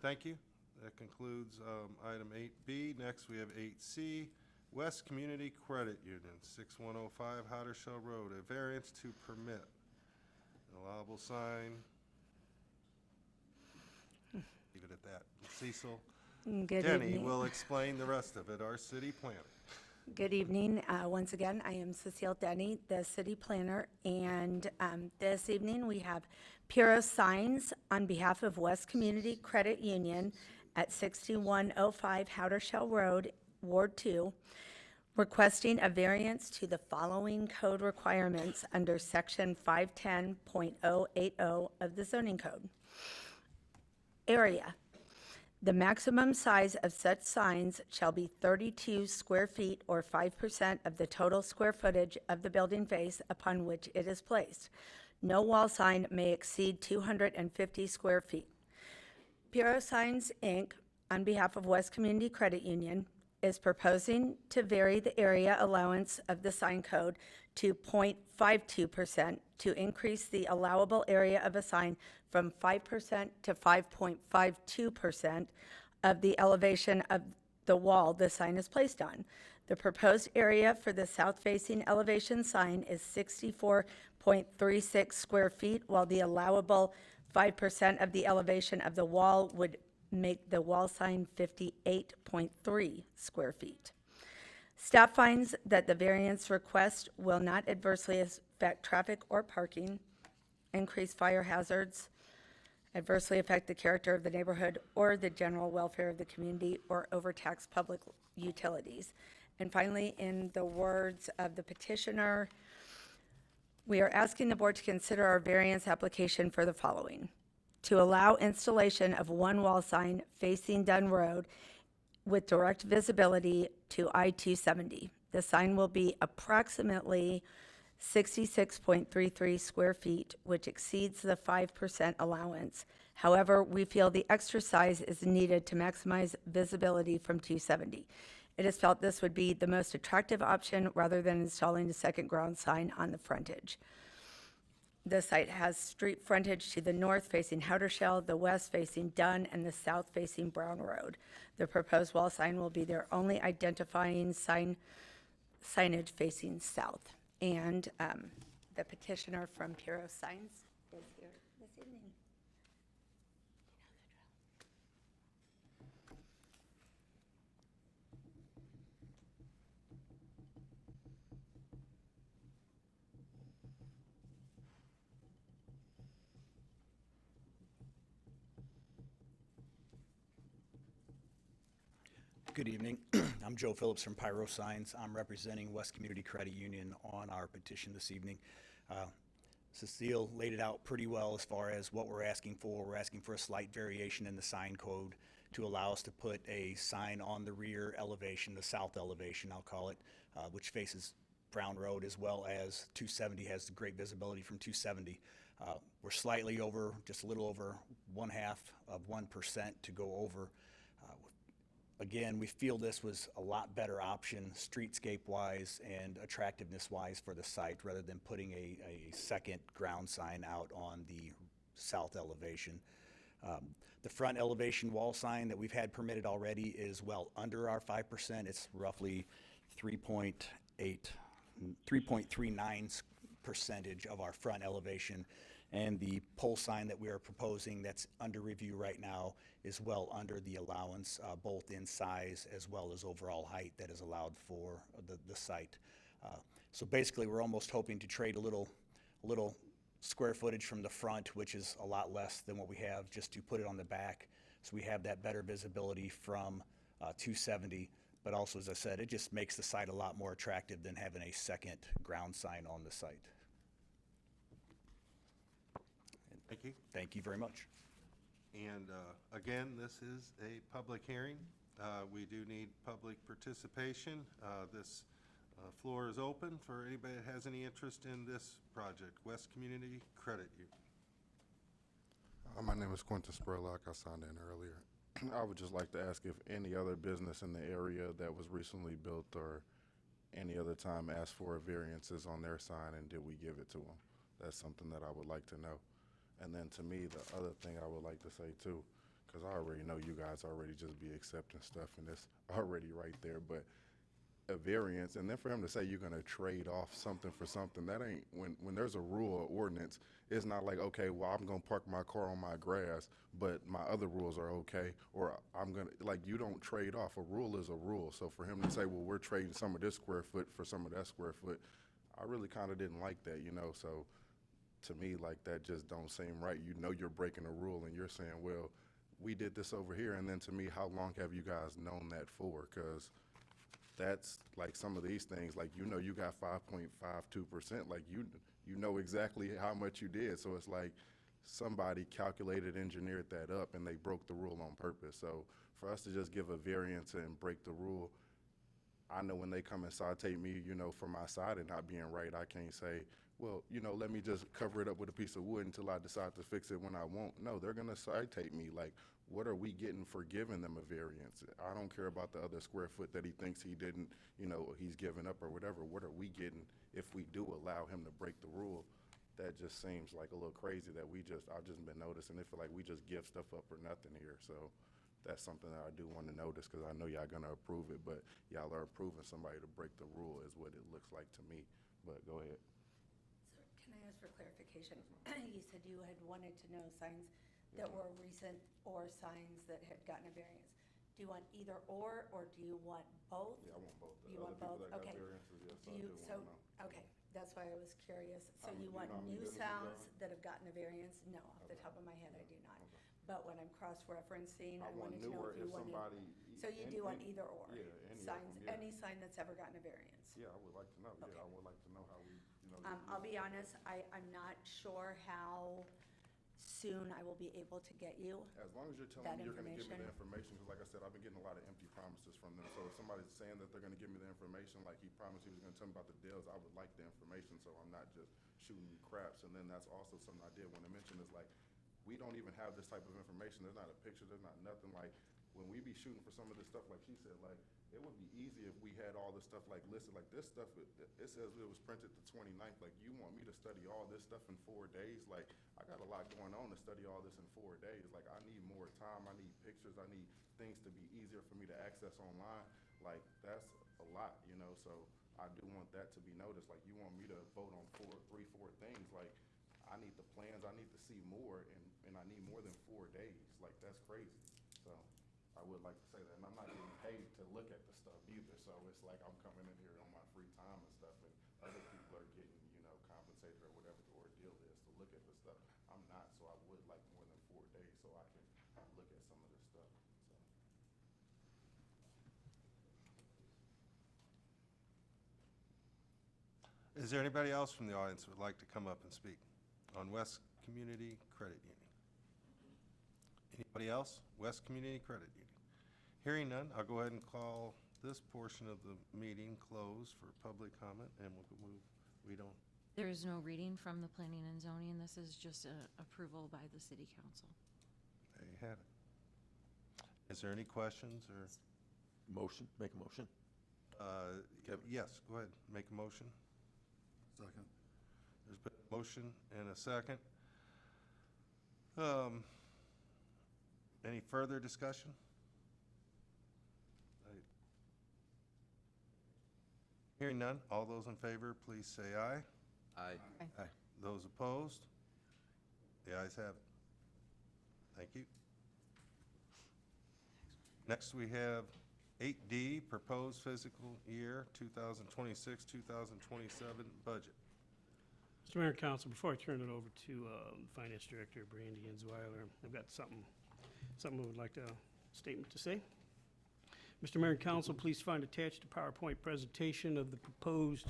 Thank you. That concludes item 8B. Next, we have 8C, West Community Credit Union, 6105 Howdershell Road, a variance to permit an allowable sign. Leave it at that. Cecil Good Denny evening. will explain the rest of it, our city planner. Good evening. Once again, I am Cecile Denny, the city planner, and this evening we have Puro Signs on behalf of West Community Credit Union at 6105 Howdershell Road, Ward 2, requesting a variance to the following code requirements under Section 510.080 of the zoning code. Area. The maximum size of such signs shall be 32 square feet or 5% of the total square footage of the building face upon which it is placed. No wall sign may exceed 250 square feet. Puro Signs, Inc., on behalf of West Community Credit Union, is proposing to vary the area allowance of the sign code to 0.52% to increase the allowable area of a sign from 5% to 5.52% of the elevation of the wall the sign is placed on. The proposed area for the south-facing elevation sign is 64.36 square feet, while the allowable 5% of the elevation of the wall would make the wall sign 58.3 square feet. Staff finds that the variance request will not adversely affect traffic or parking, increase fire hazards, adversely affect the character of the neighborhood or the general welfare of the community, or overtax public utilities. And finally, in the words of the petitioner, we are asking the board to consider our variance application for the following: to allow installation of one wall sign facing Dunn Road with direct visibility to I-270. The sign will be approximately 66.33 square feet, which exceeds the 5% allowance. However, we feel the extra size is needed to maximize visibility from 270. It is felt this would be the most attractive option rather than installing a second ground sign on the frontage. The site has street frontage to the north facing Howdershell, the west facing Dunn, and the south facing Brown Road. The proposed wall sign will be their only identifying signage facing south. And the petitioner from Puro Signs is here this evening. Good evening. I'm Joe Phillips from Pyro Signs. I'm representing West Community Credit Union on our petition this evening. Cecile laid it out pretty well as far as what we're asking for. We're asking for a slight variation in the sign code to allow us to put a sign on the rear elevation, the south elevation, I'll call it, which faces Brown Road, as well as 270 has great visibility from 270. We're slightly over, just a little over 0.5% to go over. Again, we feel this was a lot better option streetscape-wise and attractiveness-wise for the site, rather than putting a second ground sign out on the south elevation. The front elevation wall sign that we've had permitted already is well under our 5%. It's roughly 3.39% of our front elevation. And the pole sign that we are proposing that's under review right now is well under the allowance, both in size as well as overall height that is allowed for the site. So basically, we're almost hoping to trade a little square footage from the front, which is a lot less than what we have, just to put it on the back. So we have that better visibility from 270. But also, as I said, it just makes the site a lot more attractive than having a second ground sign on the site. Thank you. Thank you very much. And again, this is a public hearing. We do need public participation. This floor is open for anybody that has any interest in this project. West Community Credit Union. My name is Quentin Spurlock. I signed in earlier. I would just like to ask if any other business in the area that was recently built or any other time asked for variances on their sign, and did we give it to them? That's something that I would like to know. And then to me, the other thing I would like to say too, because I already know you guys already just be accepting stuff and it's already right there, but a variance, and then for him to say you're gonna trade off something for something, that ain't, when there's a rule or ordinance, it's not like, okay, well, I'm gonna park my car on my grass, but my other rules are okay, or I'm gonna, like, you don't trade off. A rule is a rule. So for him to say, well, we're trading some of this square foot for some of that square foot, I really kind of didn't like that, you know, so to me, like, that just don't seem right. You know you're breaking a rule and you're saying, well, we did this over here, and then to me, how long have you guys known that for? Because that's like some of these things, like, you know, you got 5.52%, like you know exactly how much you did. So it's like somebody calculated, engineered that up, and they broke the rule on purpose. So for us to just give a variance and break the rule, I know when they come and citate me, you know, for my side and not being right, I can't say, well, you know, let me just cover it up with a piece of wood until I decide to fix it when I won't. No, they're gonna citate me, like, what are we getting for giving them a variance? I don't care about the other square foot that he thinks he didn't, he's given up or whatever. What are we getting if we do allow him to break the rule? That just seems like a little crazy that I've just been noticing. It feel like we just give stuff up for nothing here. So that's something that I do want to notice, because I know y'all gonna approve it, but y'all are approving somebody to break the rule is what it looks like to me. But go ahead. So can I ask for clarification? You said you had wanted to know signs that were recent or signs that had gotten a variance. Do you want either or do you want both? Yeah, I want both. The You other want people both? that got Okay. variances, yes, Do I you, do so, wanna know. okay, that's why I was curious. So How you many- want how many new businesses sounds are? that have gotten a variance? No, off the top of my head, I do not. But when I'm cross-referencing, I want wanted to know newer if you if wanted. somebody. So you do want either or? Yeah, any of Signs, them, yeah. any sign that's ever gotten a variance? Yeah, I would like to know. Okay. Yeah, I would like to know how we, I'll be honest, I'm not sure how soon I will be able to get you. As long as you're telling that me you're gonna give me the information. information, because like I said, I've been getting a lot of empty promises from them. So if somebody's saying that they're gonna give me the information, like he promised he was gonna tell me about the deals, I would like the information, so I'm not just shooting craps. And then that's also something I did want to mention is like, we don't even have this type of information. There's not a picture, there's not nothing. Like, when we be shooting for some of this stuff, like she said, like, it would be easy if we had all this stuff like listed, like this stuff, it says it was printed the 29th. Like, you want me to study all this stuff in 4 days? Like, I got a lot going on to study all this in 4 days. Like, I need more time, I need pictures, I need things to be easier for me to access online. Like, that's a lot, so I do want that to be noticed. Like, you want me to vote on three, four things, like, I need the plans, I need to see more, and I need more than 4 days. Like, that's crazy. So I would like to say that, and I'm not getting paid to look at the stuff either, so it's like I'm coming in here on my free time and stuff, and other people are getting, compensated or whatever the ordeal is to look at the stuff. I'm not, so I would like more than 4 days so I can look at some of this stuff, so. Is there anybody else from the audience who would like to come up and speak on West Community Credit Union? Anybody else? West Community Credit Union. Hearing none, I'll go ahead and call this portion of the meeting closed for public comment, and we don't, There is no reading from the planning and zoning. This is just a approval by the city council. there you have it. Is there any questions or? Motion, make a motion. Yes, go ahead, make a motion. Second. There's been a motion and a second. Any further discussion? Hearing none, all those in favor, please say aye. Aye. Aye. Those opposed? The ayes have it. Thank you. Next, we have 8D, proposed fiscal year 2026, 2027 budget. Mr. Mayor and Council, before I turn it over to Finance Director Brandy Enzweiler, I've got something I would like statement to say. Mr. Mayor and Council, please find attached a PowerPoint presentation of the proposed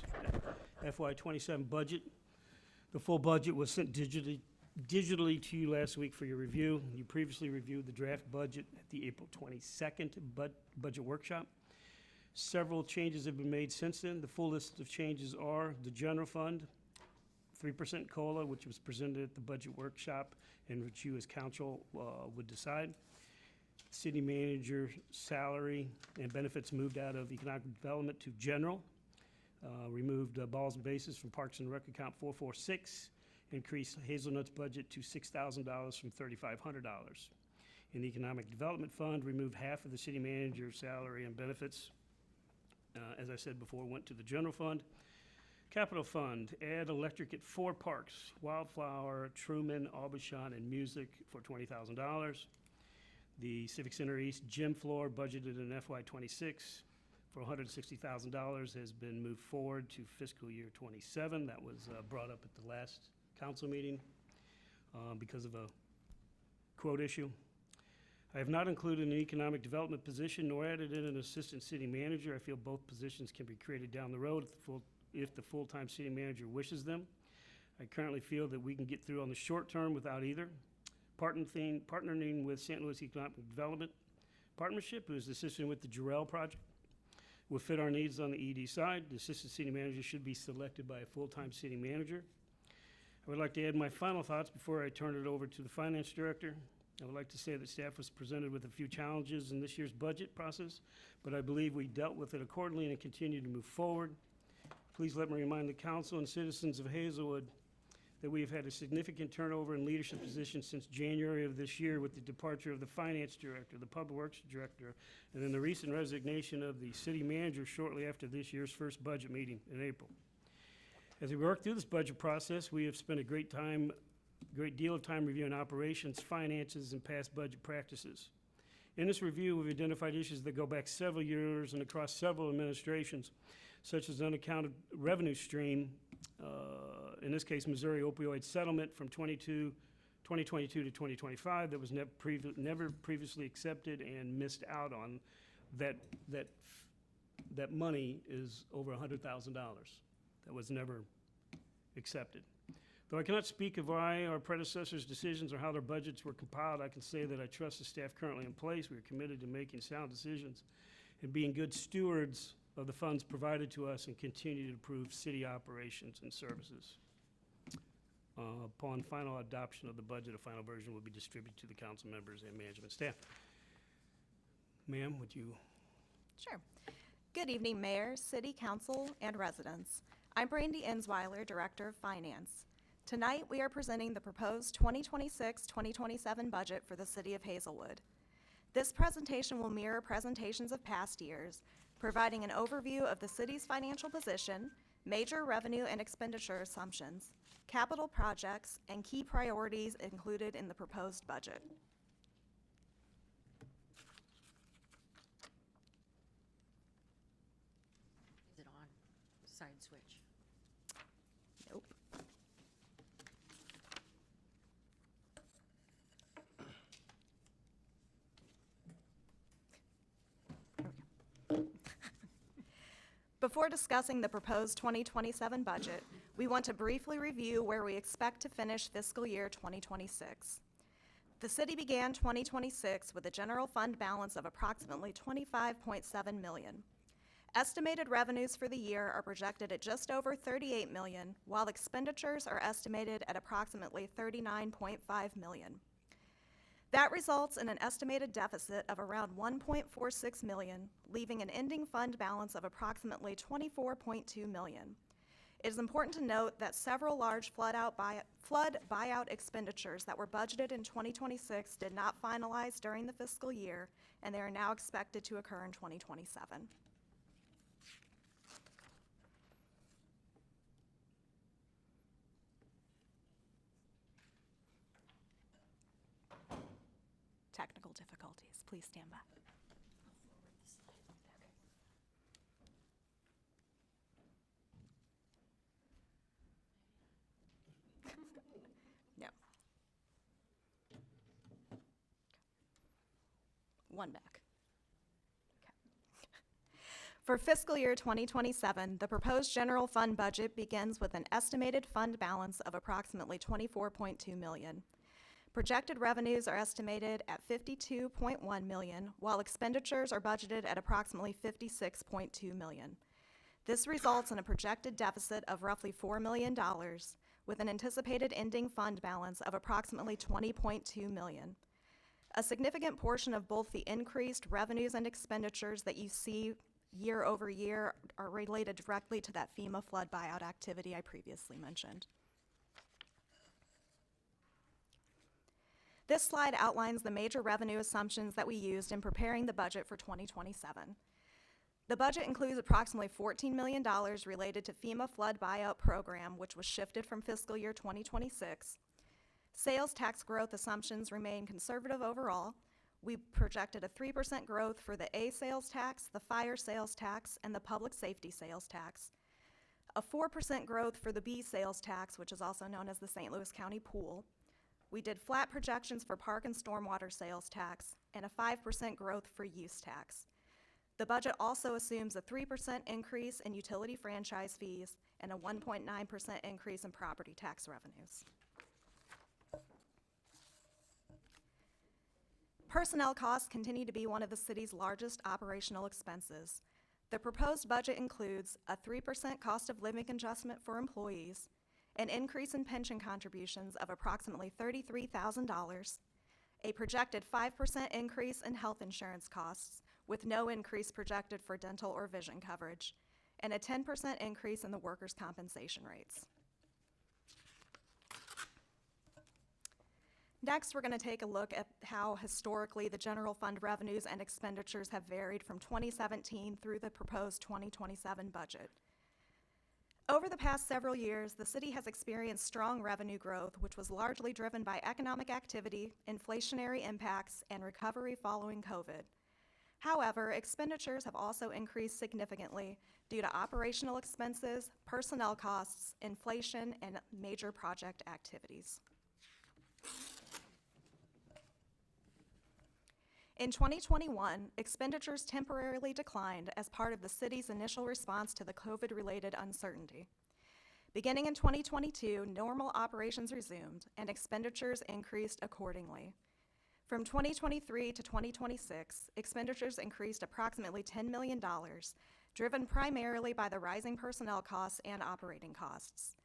FY27 budget. The full budget was sent digitally to you last week for your review. You previously reviewed the draft budget at the April 22nd budget workshop. Several changes have been made since then. The full list of changes are the general fund, 3% COLA, which was presented at the budget workshop and which you as council would decide. City manager salary and benefits moved out of economic development to general. Removed balls and bases from Parks and Rec account 446. Increased Hazelnut's budget to $6,000 from $3,500. In the economic development fund, removed half of the city manager's salary and benefits. As I said before, went to the general fund. Capital fund, add electric at 4 parks, Wildflower, Truman, Aubuchon, and Music for $20,000. The Civic Center East gym floor budgeted in FY26 for $160,000 has been moved forward to fiscal year 27. That was brought up at the last council meeting because of a quote issue. I have not included an economic development position nor added in an assistant city manager. I feel both positions can be created down the road if the full-time city manager wishes them. I currently feel that we can get through on the short term without either. Partnering with St. Louis Economic Development Partnership, who is assisting with the Jarrell project, will fit our needs on the ED side. The assistant city manager should be selected by a full-time city manager. I would like to add my final thoughts before I turn it over to the finance director. I would like to say that staff was presented with a few challenges in this year's budget process, but I believe we dealt with it accordingly and continue to move forward. Please let me remind the council and citizens of Hazelwood that we have had a significant turnover in leadership positions since January of this year with the departure of the finance director, the public works director, and then the recent resignation of the city manager shortly after this year's first budget meeting in April. As we work through this budget process, we have spent a great deal of time reviewing operations, finances, and past budget practices. In this review, we've identified issues that go back several years and across several administrations, such as unaccounted revenue stream, in this case, Missouri opioid settlement from 2022 to 2025 that was never previously accepted and missed out on. That money is over $100,000. That was never accepted. Though I cannot speak of why our predecessors' decisions or how their budgets were compiled, I can say that I trust the staff currently in place. We are committed to making sound decisions and being good stewards of the funds provided to us and continue to improve city operations and services. Upon final adoption of the budget, a final version will be distributed to the council members and management staff. Ma'am, would you? Sure. Good evening, Mayor, City Council, and residents. I'm Brandy Ensweiler, Director of Finance. Tonight, we are presenting the proposed 2026-2027 budget for the City of Hazelwood. This presentation will mirror presentations of past years, providing an overview of the city's financial position, major revenue and expenditure assumptions, capital projects, and key priorities included in the proposed budget. Is it on? Side switch. Nope. Before discussing the proposed 2027 budget, we want to briefly review where we expect to finish fiscal year 2026. The city began 2026 with a general fund balance of approximately $25.7 million. Estimated revenues for the year are projected at just over $38 million, while expenditures are estimated at approximately $39.5 million. That results in an estimated deficit of around $1.46 million, leaving an ending fund balance of approximately $24.2 million. It is important to note that several large flood buyout expenditures that were budgeted in 2026 did not finalize during the fiscal year, and they are now expected to occur in 2027. Technical difficulties. Please stand by. No. One back. Okay. For fiscal year 2027, the proposed general fund budget begins with an estimated fund balance of approximately $24.2 million. Projected revenues are estimated at $52.1 million, while expenditures are budgeted at approximately $56.2 million. This results in a projected deficit of roughly $4 million, with an anticipated ending fund balance of approximately $20.2 million. A significant portion of both the increased revenues and expenditures that you see year over year are related directly to that FEMA flood buyout activity I previously mentioned. This slide outlines the major revenue assumptions that we used in preparing the budget for 2027. The budget includes approximately $14 million related to FEMA flood buyout program, which was shifted from fiscal year 2026. Sales tax growth assumptions remain conservative overall. We projected a 3% growth for the A sales tax, the fire sales tax, and the public safety sales tax. A 4% growth for the B sales tax, which is also known as the St. Louis County Pool. We did flat projections for park and stormwater sales tax and a 5% growth for use tax. The budget also assumes a 3% increase in utility franchise fees and a 1.9% increase in property tax revenues. Personnel costs continue to be one of the city's largest operational expenses. The proposed budget includes a 3% cost of living adjustment for employees, an increase in pension contributions of approximately $33,000, a projected 5% increase in health insurance costs, with no increase projected for dental or vision coverage, and a 10% increase in the workers' compensation rates. Next, we're going to take a look at how historically the general fund revenues and expenditures have varied from 2017 through the proposed 2027 budget. Over the past several years, the city has experienced strong revenue growth, which was largely driven by economic activity, inflationary impacts, and recovery following COVID. However, expenditures have also increased significantly due to operational expenses, personnel costs, inflation, and major project activities. In 2021, expenditures temporarily declined as part of the city's initial response to the COVID-related uncertainty. Beginning in 2022, normal operations resumed and expenditures increased accordingly. From 2023 to 2026, expenditures increased approximately $10 million, driven primarily by the rising personnel costs and operating costs.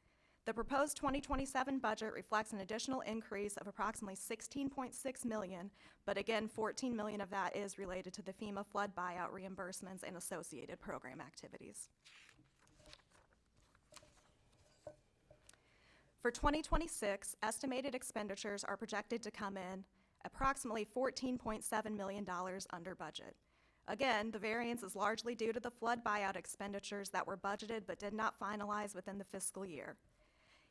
The proposed 2027 budget reflects an additional increase of approximately $16.6 million, but again, $14 million of that is related to the FEMA flood buyout reimbursements and associated program activities. For 2026, estimated expenditures are projected to come in approximately $14.7 million under budget. Again, the variance is largely due to the flood buyout expenditures that were budgeted but did not finalize within the fiscal year.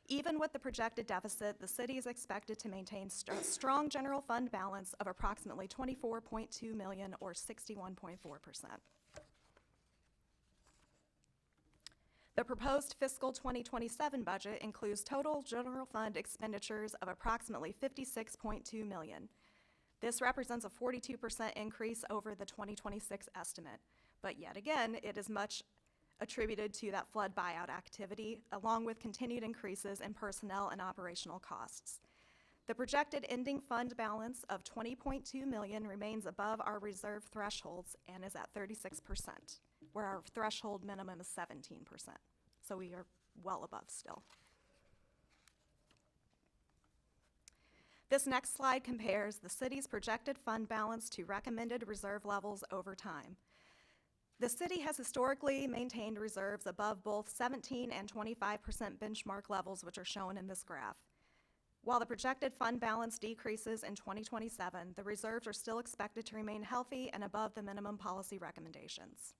Even with the projected deficit, the city is expected to maintain a strong general fund balance of approximately $24.2 million or 61.4%. The proposed fiscal 2027 budget includes total general fund expenditures of approximately $56.2 million. This represents a 42% increase over the 2026 estimate, but yet again, it is much attributed to that flood buyout activity, along with continued increases in personnel and operational costs. The projected ending fund balance of $20.2 million remains above our reserve thresholds and is at 36%, where our threshold minimum is 17%. So we are well above still. This next slide compares the city's projected fund balance to recommended reserve levels over time. The city has historically maintained reserves above both 17 and 25% benchmark levels, which are shown in this graph. While the projected fund balance decreases in 2027, the reserves are still expected to remain healthy and above the minimum policy recommendations.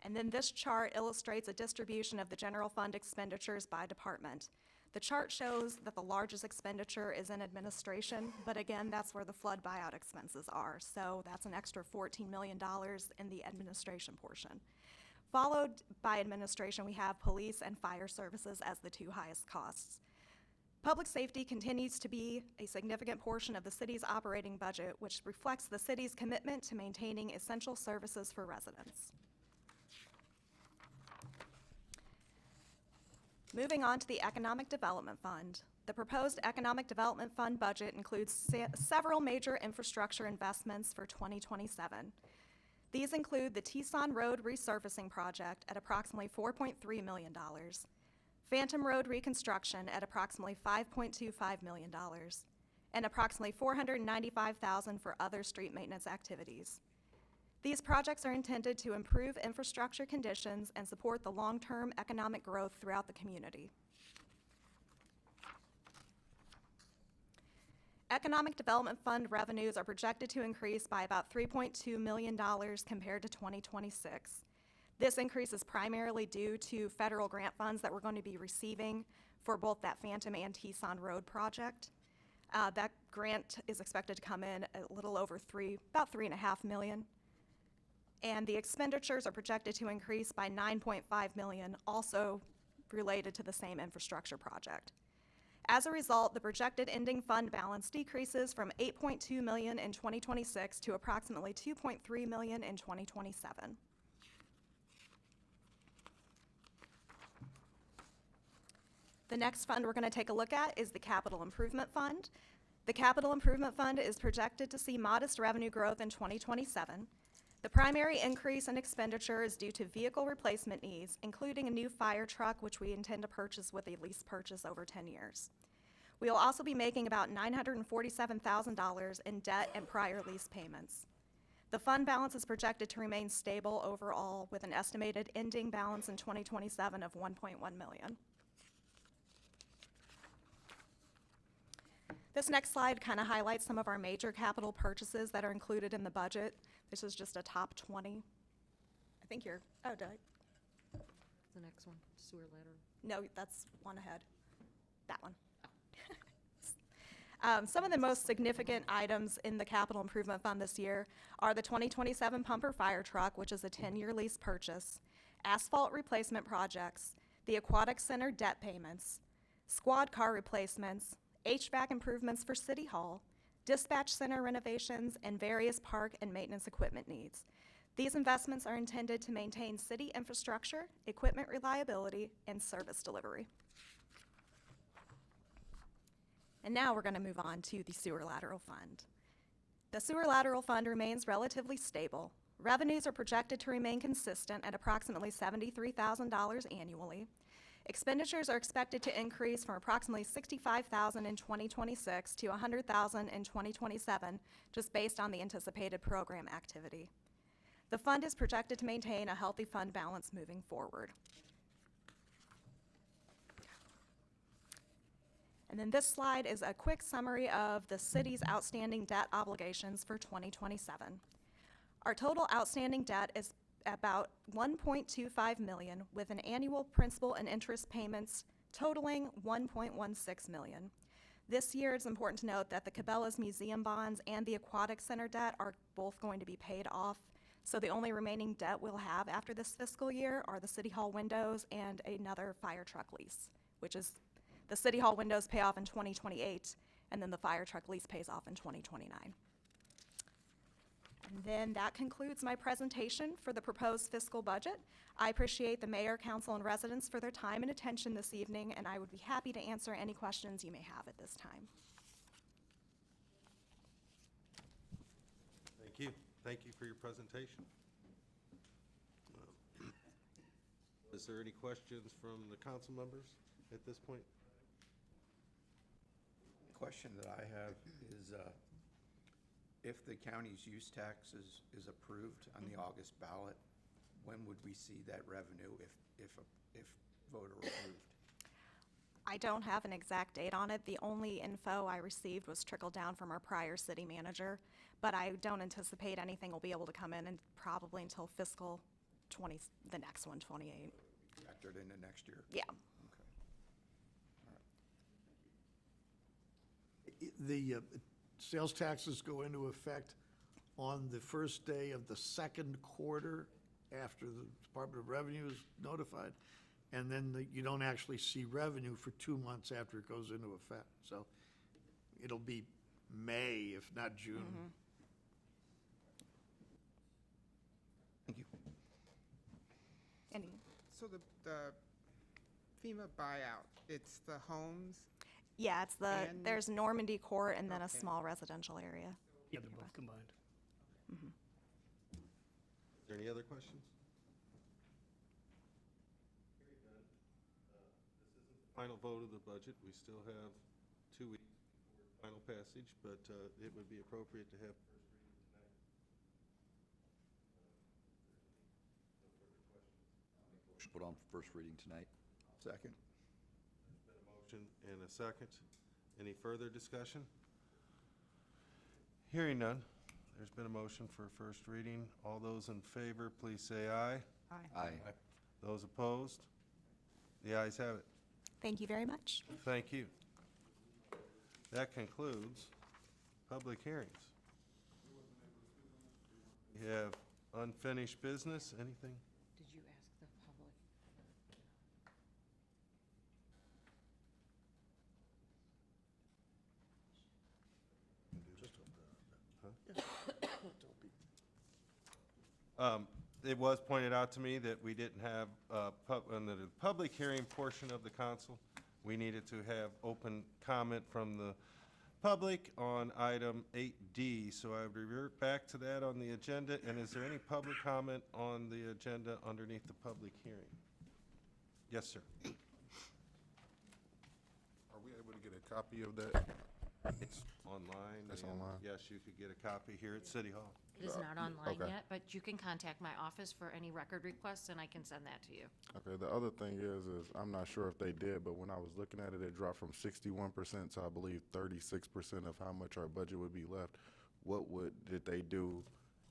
And then this chart illustrates a distribution of the general fund expenditures by department. The chart shows that the largest expenditure is in administration, but again, that's where the flood buyout expenses are. So that's an extra $14 million in the administration portion. Followed by administration, we have police and fire services as the two highest costs. Public safety continues to be a significant portion of the city's operating budget, which reflects the city's commitment to maintaining essential services for residents. Moving on to the Economic Development Fund. The proposed Economic Development Fund budget includes several major infrastructure investments for 2027. These include the Teson Road resurfacing project at approximately $4.3 million, Phantom Road reconstruction at approximately $5.25 million, and approximately $495,000 for other street maintenance activities. These projects are intended to improve infrastructure conditions and support the long-term economic growth throughout the community. Economic Development Fund revenues are projected to increase by about $3.2 million compared to 2026. This increase is primarily due to federal grant funds that we're going to be receiving for both that Phantom and Teson Road project. That grant is expected to come in a little over about $3.5 million. And the expenditures are projected to increase by $9.5 million, also related to the same infrastructure project. As a result, the projected ending fund balance decreases from $8.2 million in 2026 to approximately $2.3 million in 2027. The next fund we're going to take a look at is the Capital Improvement Fund. The Capital Improvement Fund is projected to see modest revenue growth in 2027. The primary increase in expenditure is due to vehicle replacement needs, including a new fire truck, which we intend to purchase with a lease purchase over 10 years. We will also be making about $947,000 in debt and prior lease payments. The fund balance is projected to remain stable overall, with an estimated ending balance in 2027 of $1.1 million. This next slide kind of highlights some of our major capital purchases that are included in the budget. This is just a top 20. I think you're, oh, did I? The next one, sewer lateral. No, that's one ahead. That one. Some of the most significant items in the capital improvement fund this year are the 2027 pumper fire truck, which is a 10-year lease purchase, asphalt replacement projects, the aquatic center debt payments, squad car replacements, HVAC improvements for City Hall, dispatch center renovations, and various park and maintenance equipment needs. These investments are intended to maintain city infrastructure, equipment reliability, and service delivery. And now we're going to move on to the sewer lateral fund. The sewer lateral fund remains relatively stable. Revenues are projected to remain consistent at approximately $73,000 annually. Expenditures are expected to increase from approximately $65,000 in 2026 to $100,000 in 2027, just based on the anticipated program activity. The fund is projected to maintain a healthy fund balance moving forward. And then this slide is a quick summary of the city's outstanding debt obligations for 2027. Our total outstanding debt is about $1.25 million, with an annual principal and interest payments totaling $1.16 million. This year, it's important to note that the Cabela's Museum bonds and the Aquatic Center debt are both going to be paid off. So the only remaining debt we'll have after this fiscal year are the City Hall windows and another fire truck lease, which is the City Hall windows pay off in 2028, and then the fire truck lease pays off in 2029. And then that concludes my presentation for the proposed fiscal budget. I appreciate the mayor, council, and residents for their time and attention this evening, and I would be happy to answer any questions you may have at this time. Thank you. Thank you for your presentation. Is there any questions from the council members at this point? Question that I have is, if the county's use tax is approved on the August ballot, when would we see that revenue if voter approved? I don't have an exact date on it. The only info I received was trickled down from our prior city manager, but I don't anticipate anything will be able to come in and probably until fiscal 20, the next one, 28. Factored into next year? Yeah. The sales taxes go into effect on the first day of the second quarter after the Department of Revenue is notified, and then you don't actually see revenue for 2 months after it goes into effect. So it'll be May, if not June. Mm-hmm. Thank you. Any? So the FEMA buyout, it's the homes? Yeah, it's And- there's Normandy Court and then a Okay. small residential area. Yeah, they're both combined. Is there any other questions? This isn't the final vote of the budget. We still have 2 weeks before final passage, but it would be appropriate to have first reading tonight. Should put on first reading tonight. Second. There's been a motion and a second. Any further discussion? Hearing none. There's been a motion for first reading. All those in favor, please say aye. Aye. Those opposed? The ayes have it. Thank you very much. Thank you. That concludes public hearings. We have unfinished business. Anything? Did you ask the public? It was pointed out to me that we didn't have, on the public hearing portion of the council, we needed to have open comment from the public on item 8D. So I would revert back to that on the agenda. And is there any public comment on the agenda underneath the public hearing? Yes, sir. Are we able to get get a copy of that? It's online. That's and online? Yes, you could get a copy here at City Hall. It is not online okay. yet, but you can contact my office for any record requests, and I can send that to you. Okay, the other thing is I'm not sure if they did, but when I was looking at it, it dropped from 61% to I believe 36% of how much our budget would be left. Did they do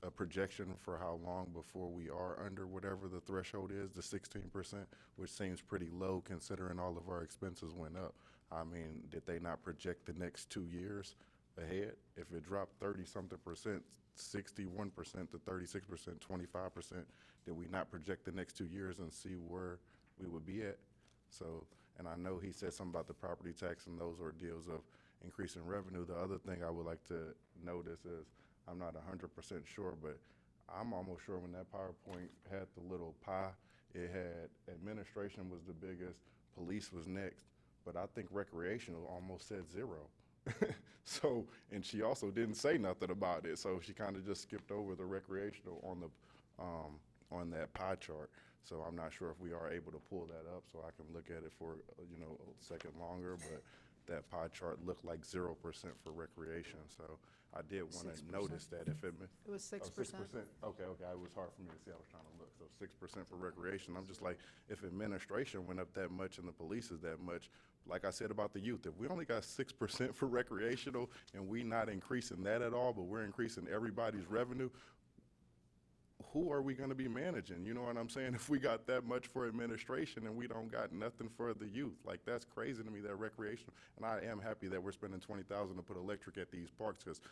a projection for how long before we are under whatever the threshold is, the 16%, which seems pretty low considering all of our expenses went up? I mean, did they not project the next 2 years ahead? If it dropped 30-something percent, 61% to 36%, 25%, did we not project the next 2 years and see where we would be at? So, and I know he said something about the property tax and those ordeals of increasing revenue. The other thing I would like to notice is, I'm not 100% sure, but I'm almost sure when that PowerPoint had the little pie, it had administration was the biggest, police was next, but I think recreational almost said 0. So, and she also didn't say nothing about it, so she kind of just skipped over the recreational on that pie chart. So I'm not sure if we are able to pull that up so I can look at it for a second longer, but that pie chart looked like 0% for recreation. So I did want to notice that if it. It was 6%. 6%. Okay, it was hard for me to see. I was trying to look. So 6% for recreation. I'm just like, if administration went up that much and the police is that much, like I said about the youth, if we only got 6% for recreational and we not increasing that at all, but we're increasing everybody's revenue, who are we going to be managing? You know what I'm saying? If we got that much for administration and we don't got nothing for the youth, like that's crazy to me, that recreational. And I am happy that we're spending $20,000 to put electric at these parks, because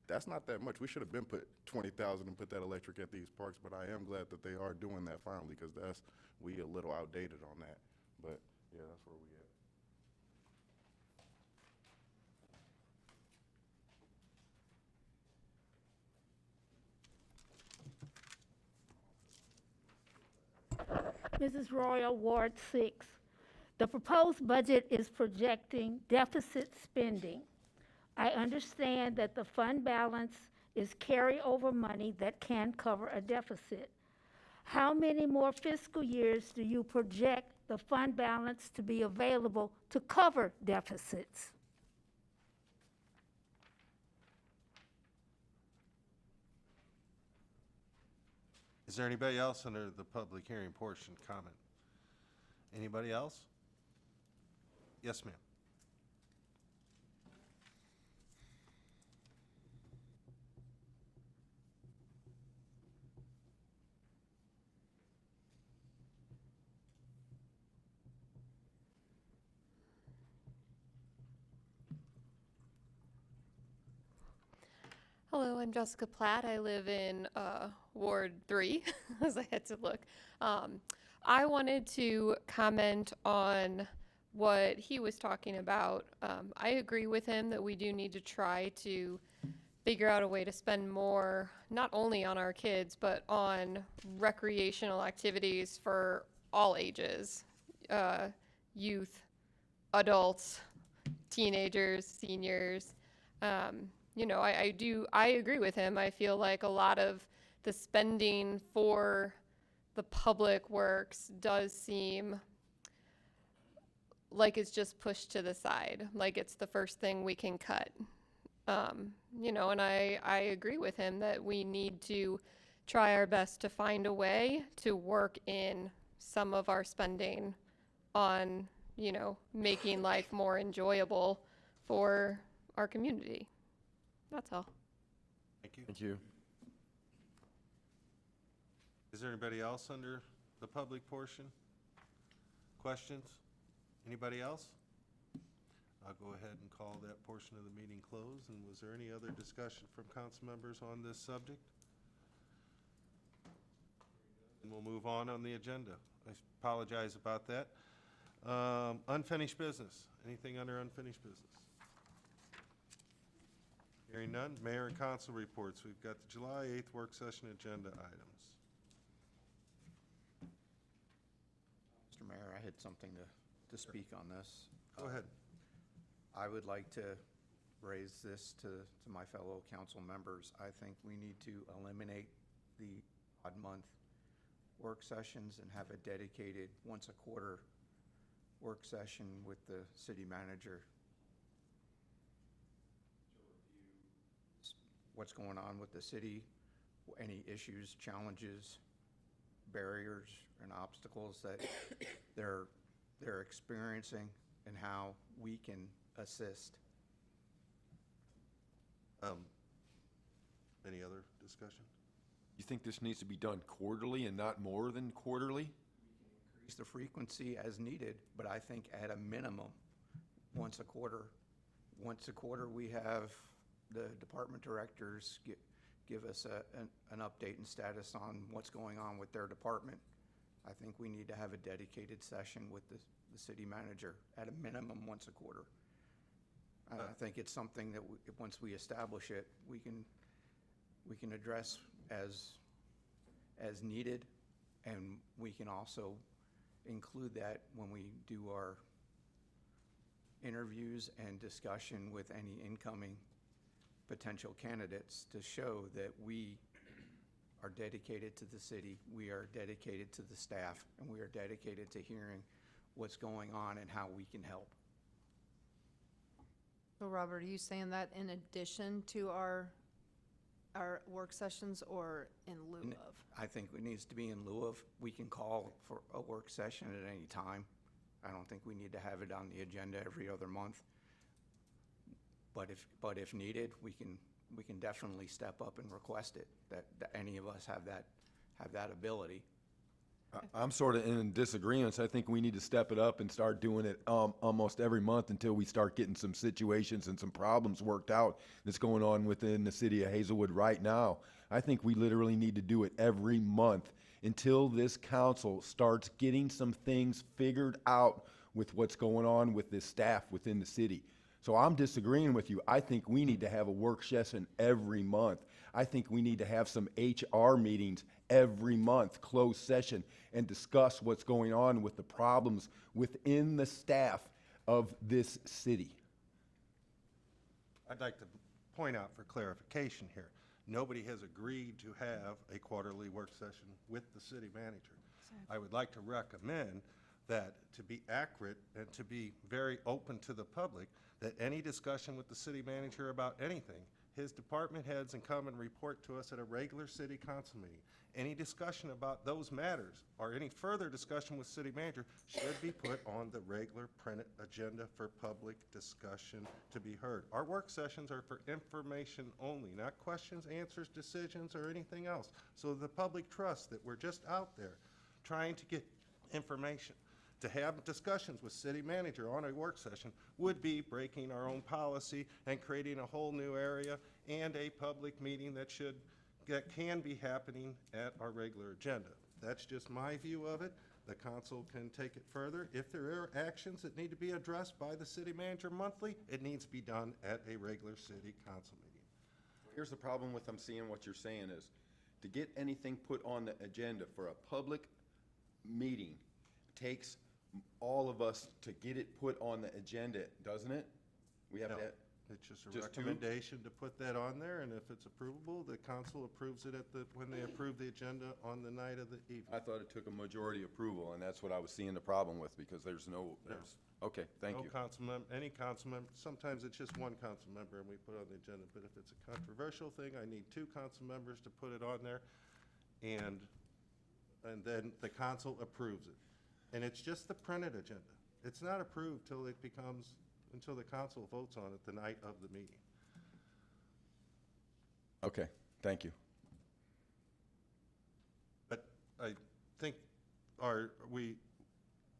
that's not that much. We should have been put $20,000 and put that electric at these parks, but I am glad that they are doing that finally, because we a little outdated on that. But yeah, that's where we at. Mrs. Royal, Ward 6. The proposed budget is projecting deficit spending. I understand that the fund balance is carryover money that can cover a deficit. How many more fiscal years do you project the fund balance to be available to cover deficits? Is there anybody else under the public hearing portion comment? Anybody else? Yes, ma'am. Hello, I'm Jessica Platt. I live in Ward 3, as I had to look. I wanted to comment on what he was talking about. I agree with him that we do need to try to figure out a way to spend more, not only on our kids, but on recreational activities for all ages, youth, adults, teenagers, seniors. I agree with him. I feel like a lot of the spending for the public works does seem like it's just pushed to the side, like it's the first thing we can cut. And I agree with him that we need to try our best to find a way to work in some of our spending on, making life more enjoyable for our community. That's all. Thank you. Thank you. Is there anybody else under the public portion? Questions? Anybody else? I'll go ahead and call that portion of the meeting closed. And was there any other discussion from council members on this subject? And we'll move on the agenda. I apologize about that. Unfinished business. Anything under unfinished business? Hearing none, mayor and council reports. We've got the July 8th work session agenda items. Mr. Mayor, I had something to speak on this. Go ahead. I would like to raise this to my fellow council members. I think we need to eliminate the odd month work sessions and have a dedicated once a quarter work session with the city manager what's going on with the city, any issues, challenges, barriers, and obstacles that they're experiencing, and how we can assist. Any other discussion? You think this needs to be done quarterly and not more than quarterly? Increase the frequency as needed, but I think at a minimum, once a quarter, we have the department directors give us an update and status on what's going on with their department. I think we need to have a dedicated session with the city manager at a minimum once a quarter. And I think it's something that once we establish it, we can address as needed, and we can also include that when we do our interviews and discussion with any incoming potential candidates, to show that we are dedicated to the city, we are dedicated to the staff, and we are dedicated to hearing what's going on and how we can help. So Robert, are you saying that in addition to our work sessions or in lieu of? I think it needs to be in lieu of. We can call for a work session at any time. I don't think we need to have it on the agenda every other month. But if needed, we can definitely step up and request it, that any of us have that ability. I'm sort of in disagreement. I think we need to step it up and start doing it almost every month until we start getting some situations and some problems worked out that's going on within the city of Hazelwood right now. I think we literally need to do it every month until this council starts getting some things figured out with what's going on with this staff within the city. So I'm disagreeing with you. I think we need to have a work session every month. I think we need to have some HR meetings every month, closed session, and discuss what's going on with the problems within the staff of this city. I'd like to point out for clarification here, nobody has agreed to have a quarterly work session with the city manager. I would like to recommend that, to be accurate and to be very open to the public, that any discussion with the city manager about anything, his department heads and come and report to us at a regular city council meeting. Any discussion about those matters or any further discussion with city manager should be put on the regular printed agenda for public discussion to be heard. Our work sessions are for information only, not questions, answers, decisions, or anything else. So the public trusts that we're just out there trying to get information. To have discussions with city manager on a work session would be breaking our own policy and creating a whole new area and a public meeting that can be happening at our regular agenda. That's just my view of it. The council can take it further. If there are actions that need to be addressed by the city manager monthly, it needs to be done at a regular city council meeting. Here's the problem with I'm seeing what you're saying is, to get anything put on the agenda for a public meeting takes all of us to get it put on the agenda, doesn't it? We have No, that. It's just a Just two? recommendation to put that on there, and if it's approvable, the council approves it when they approve the agenda on the night of the evening. I thought it took a majority approval, and that's what I was seeing the problem with, because okay, thank you. Any council member, sometimes it's just one council member and we put it on the agenda, but if it's a controversial thing, I need 2 council members to put it on there, and then the council approves it. And it's just the printed agenda. It's not approved until the council votes on it the night of the meeting. Okay, thank you. But I think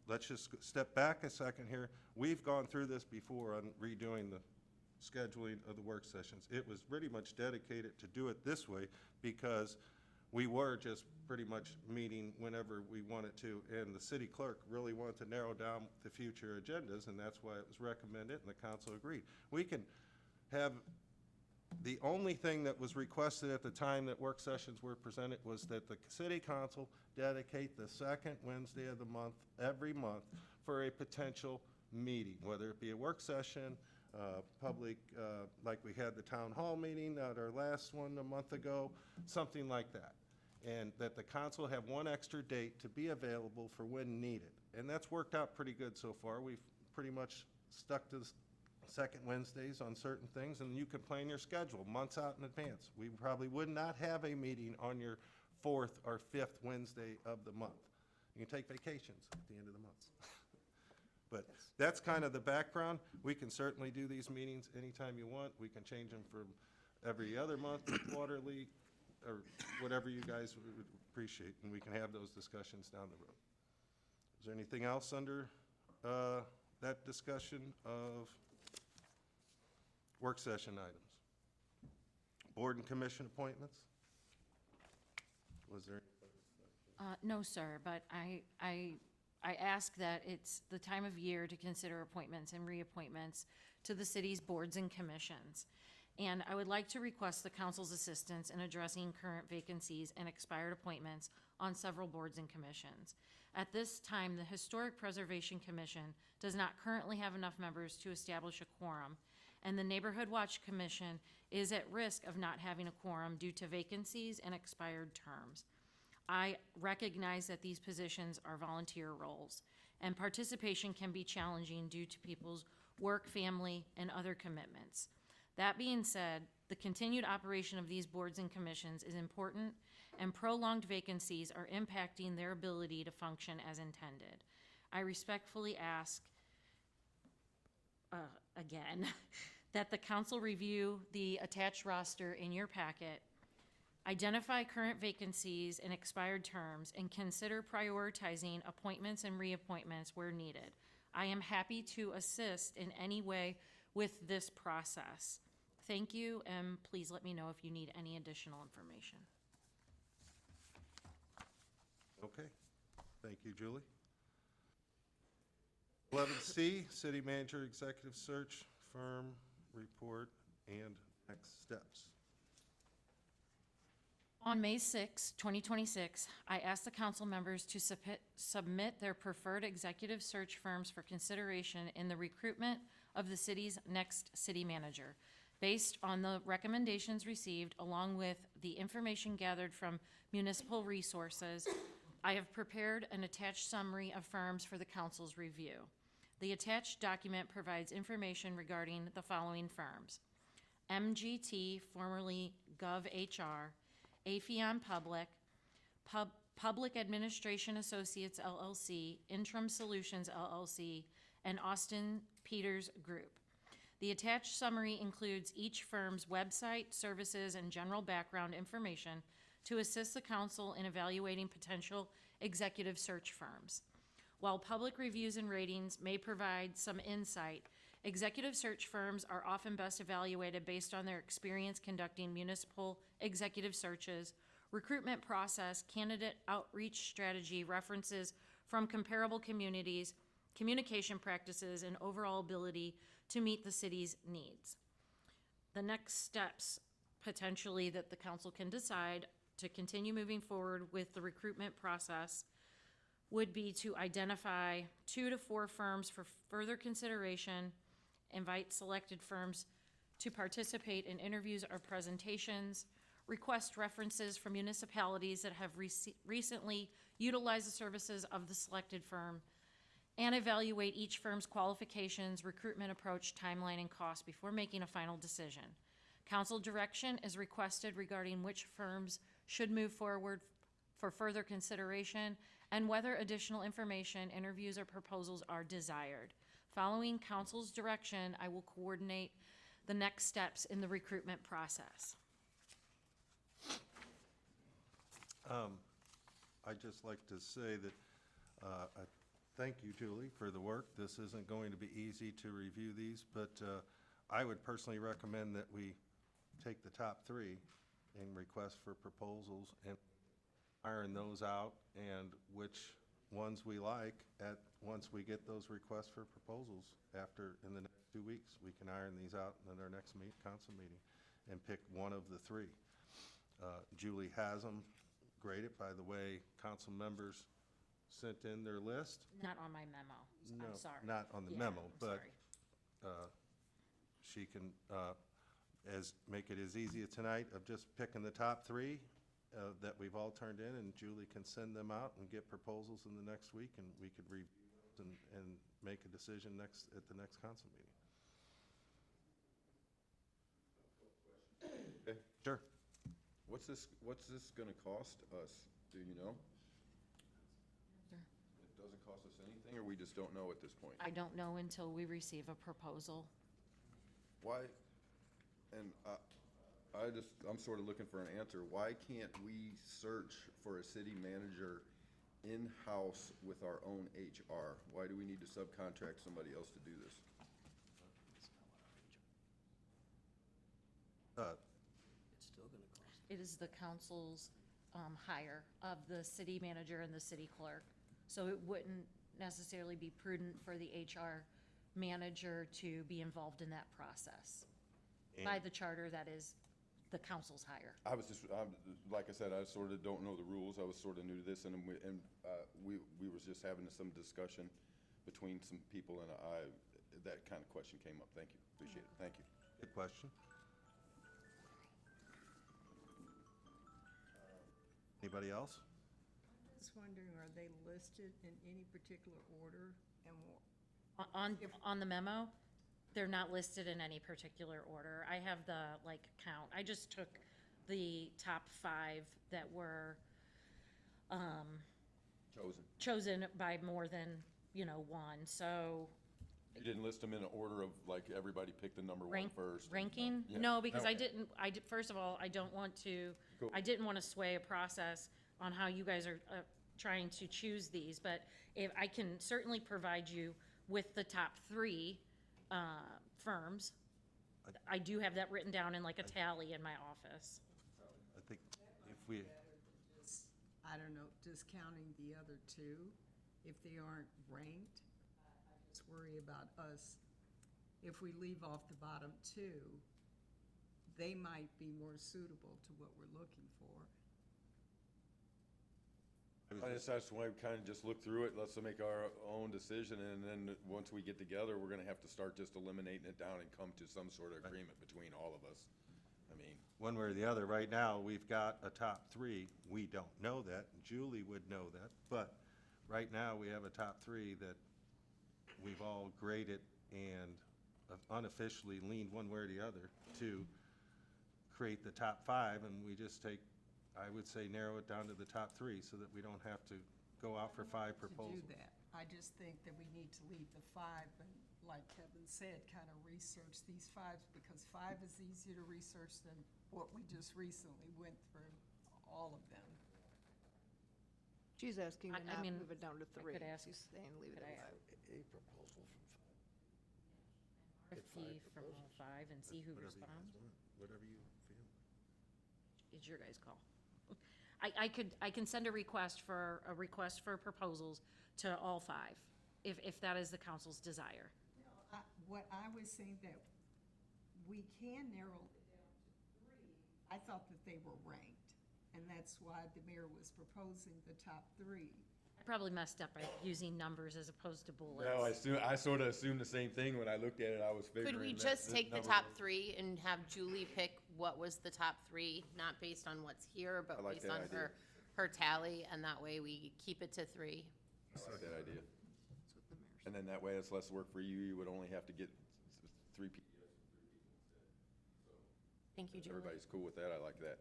let's just step back a second here. We've gone through this before on redoing the scheduling of the work sessions. It was pretty much dedicated to do it this way because we were just pretty much meeting whenever we wanted to, and the city clerk really wanted to narrow down the future agendas, and that's why it was recommended, and the council agreed. We can have, the only thing that was requested at the time that work sessions were presented was that the city council dedicate the second Wednesday of the month, every month, for a potential meeting, whether it be a work session, public, like we had the town hall meeting at our last one a month ago, something like that. And that the council have one extra date to be available for when needed. And that's worked out pretty good so far. We've pretty much stuck to second Wednesdays on certain things, and you can plan your schedule months out in advance. We probably would not have a meeting on your fourth or fifth Wednesday of the month. You can take vacations at the end of the month. But that's kind of the background. We can certainly do these meetings anytime you want. We can change them from every other month, quarterly, or whatever you guys would appreciate, and we can have those discussions down the road. Is there anything else under that discussion of work session items? Board and commission appointments? Was there? No, sir, but I ask that it's the time of year to consider appointments and reappointments to the city's boards and commissions. And I would like to request the council's assistance in addressing current vacancies and expired appointments on several boards and commissions. At this time, the Historic Preservation Commission does not currently have enough members to establish a quorum, and the Neighborhood Watch Commission is at risk of not having a quorum due to vacancies and expired terms. I recognize that these positions are volunteer roles, and participation can be challenging due to people's work, family, and other commitments. That being said, the continued operation of these boards and commissions is important, and prolonged vacancies are impacting their ability to function as intended. I respectfully ask, again, that the council review the attached roster in your packet, identify current vacancies and expired terms, and consider prioritizing appointments and reappointments where needed. I am happy to assist in any way with this process. Thank you, and please let me know if you need any additional information. Okay, thank you, Julie. 11C, City Manager Executive Search Firm Report and Next Steps. On May 6, 2026, I asked the council members to submit their preferred executive search firms for consideration in the recruitment of the city's next city manager. Based on the recommendations received, along with the information gathered from municipal resources, I have prepared an attached summary of firms for the council's review. The attached document provides information regarding the following firms: MGT, formerly GovHR, Afion Public, Public Administration Associates LLC, Interim Solutions LLC, and Austin Peters Group. The attached summary includes each firm's website, services, and general background information to assist the council in evaluating potential executive search firms. While public reviews and ratings may provide some insight, executive search firms are often best evaluated based on their experience conducting municipal executive searches, recruitment process, candidate outreach strategy, references from comparable communities, communication practices, and overall ability to meet the city's needs. The next steps potentially that the council can decide to continue moving forward with the recruitment process would be to identify 2 to 4 firms for further consideration, invite selected firms to participate in interviews or presentations, request references from municipalities that have recently utilized the services of the selected firm, and evaluate each firm's qualifications, recruitment approach, timeline, and cost before making a final decision. Council direction is requested regarding which firms should move forward for further consideration and whether additional information, interviews, or proposals are desired. Following council's direction, I will coordinate the next steps in the recruitment process. I'd just like to say that I thank you, Julie, for the work. This isn't going to be easy to review these, but I would personally recommend that we take the top 3 and request for proposals and iron those out, and which ones we like once we get those requests for proposals in the next 2 weeks. We can iron these out in our next council meeting and pick one of the 3. Julie has them graded by the way council members sent in their list. Not on my memo. No, I'm sorry. not on the Yeah, memo, I'm but sorry. she can make it as easy as tonight of just picking the top 3 that we've all turned in, and Julie can send them out and get proposals in the next week, and we could review those and make a decision at the next council meeting. Sure. What's this gonna cost us? Do you know? It doesn't cost us anything, or we just don't know at this point? I don't know until we receive a proposal. Why, and I'm sort of looking for an answer. Why can't we search for a city manager in-house with our own HR? Why do we need to subcontract somebody else to do this? It is the council's hire of the city manager and the city clerk. So it wouldn't necessarily be prudent for the HR manager to be involved in that process. By And- the charter, that is the council's hire. I was just, like I said, I sort of don't know the rules. I was sort of new to this, and we was just having some discussion between some people, and that kind of question came up. Thank you. Appreciate it. Thank you. Good question. Anybody else? Just wondering, are they listed in any particular order? And On the memo, they're not listed in any particular order. I have the, count. I just took the top 5 that were chosen by more than, one. So You didn't list them in an order of, like, everybody picked the number one first? ranking? Yeah. No, because Okay. first of all, I don't want to, Cool. I didn't want to sway a process on how you guys are trying to choose these, but if, I can certainly provide you with the top 3 firms. I do have that written down in like a tally in my office. I think if we, I don't know, discounting the other 2, if they aren't ranked, I just worry about us. If we leave off the bottom 2, they might be more suitable to what we're looking for. I just want to kind of just look through it, let's make our own decision, and then once we get together, we're gonna have to start just eliminating it down and come to some sort of agreement between all of us. I mean, one way or the other, right now, we've got a top 3. We don't know that. Julie would know that. But right now, we have a top 3 that we've all graded and unofficially leaned one way or the other to create the top 5, and we just take, I would say, narrow it down to the top 3 so that we don't have to go out for 5 proposals. To do that, I just think that we need to leave the 5 and, like Kevin said, kind of research these 5s, because 5 is easier to research than what we just recently went through, all of them. She's asking to I not mean, move it down to I 3. could ask- She's saying leave it could at I- 5. A proposal from RFP from all 5 and see who responds. Whatever you feel. It's your guys' call. I can send a request for proposals to all 5, if that is the council's desire. What I was saying, that we can narrow it down to 3. I thought that they were ranked, and that's why the mayor was proposing the top 3. I probably messed up by using numbers as opposed to bullets. no, I sort of assumed the same thing when I looked at it, I was figuring. Could we that just the take the number top was- 3 and have Julie pick what was the top 3, not based on what's here, but I like based that on idea. her tally, and that way we keep it to 3? I like that idea. And then that way it's less work for you, you would only have to get 3 people. Thank you, Julie. Everybody's cool with that, I like that.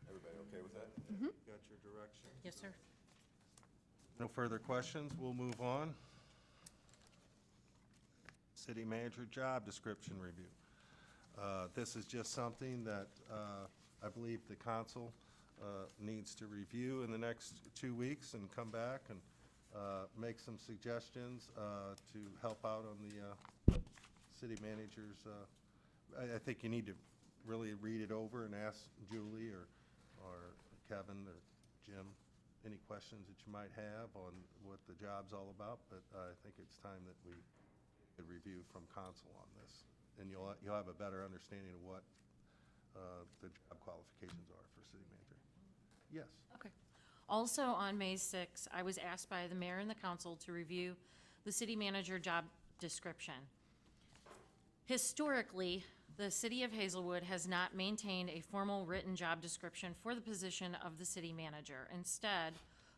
Everybody okay with that? Got your direction? Yes, sir. No further questions, we'll move on. City manager job description review. This is just something that I believe the council needs to review in the next 2 weeks and come back and make some suggestions to help out on the city manager's. I think you need to really read it over and ask Julie or Kevin or Jim any questions that you might have on what the job's all about, but I think it's time that we could review from council on this. And you'll have a better understanding of what the job qualifications are for city manager. Yes. Okay. Also, on May 6th, I was asked by the mayor and the council to review the city manager job description. Historically, the city of Hazelwood has not maintained a formal written job description for the position of the city manager. Instead,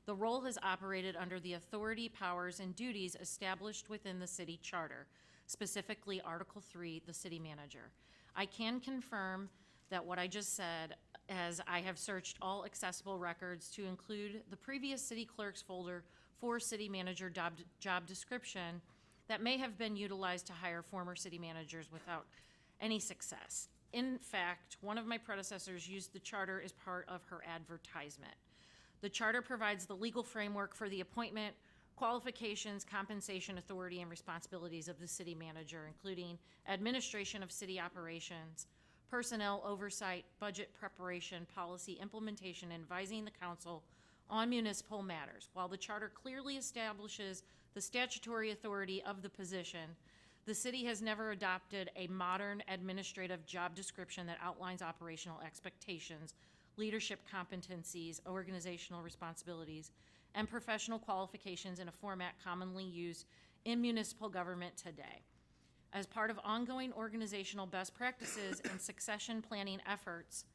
the role has operated under the authority, powers, and duties established within the city charter. specifically Article 3, the city manager. I can confirm that what I just said, as I have searched all accessible records to include the previous city clerk's folder for city manager job description that may have been utilized to hire former city managers without any success. In fact, one of my predecessors used the charter as part of her advertisement. The charter provides the legal framework for the appointment, qualifications, compensation, authority, and responsibilities of the city manager, including administration of city operations, personnel oversight, budget preparation, policy implementation, and advising the council on municipal matters. While the charter clearly establishes the statutory authority of the position, the city has never adopted a modern administrative job description that outlines operational expectations, leadership competencies, organizational responsibilities, and professional qualifications in a format commonly used in municipal government today. As part of ongoing organizational best practices and succession planning efforts,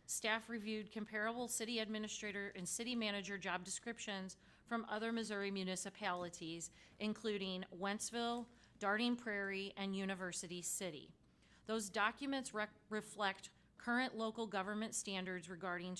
staff reviewed comparable city administrator and city manager job descriptions from other Missouri municipalities, including Wentzville, Darting Prairie, and University City. Those documents reflect current local government standards regarding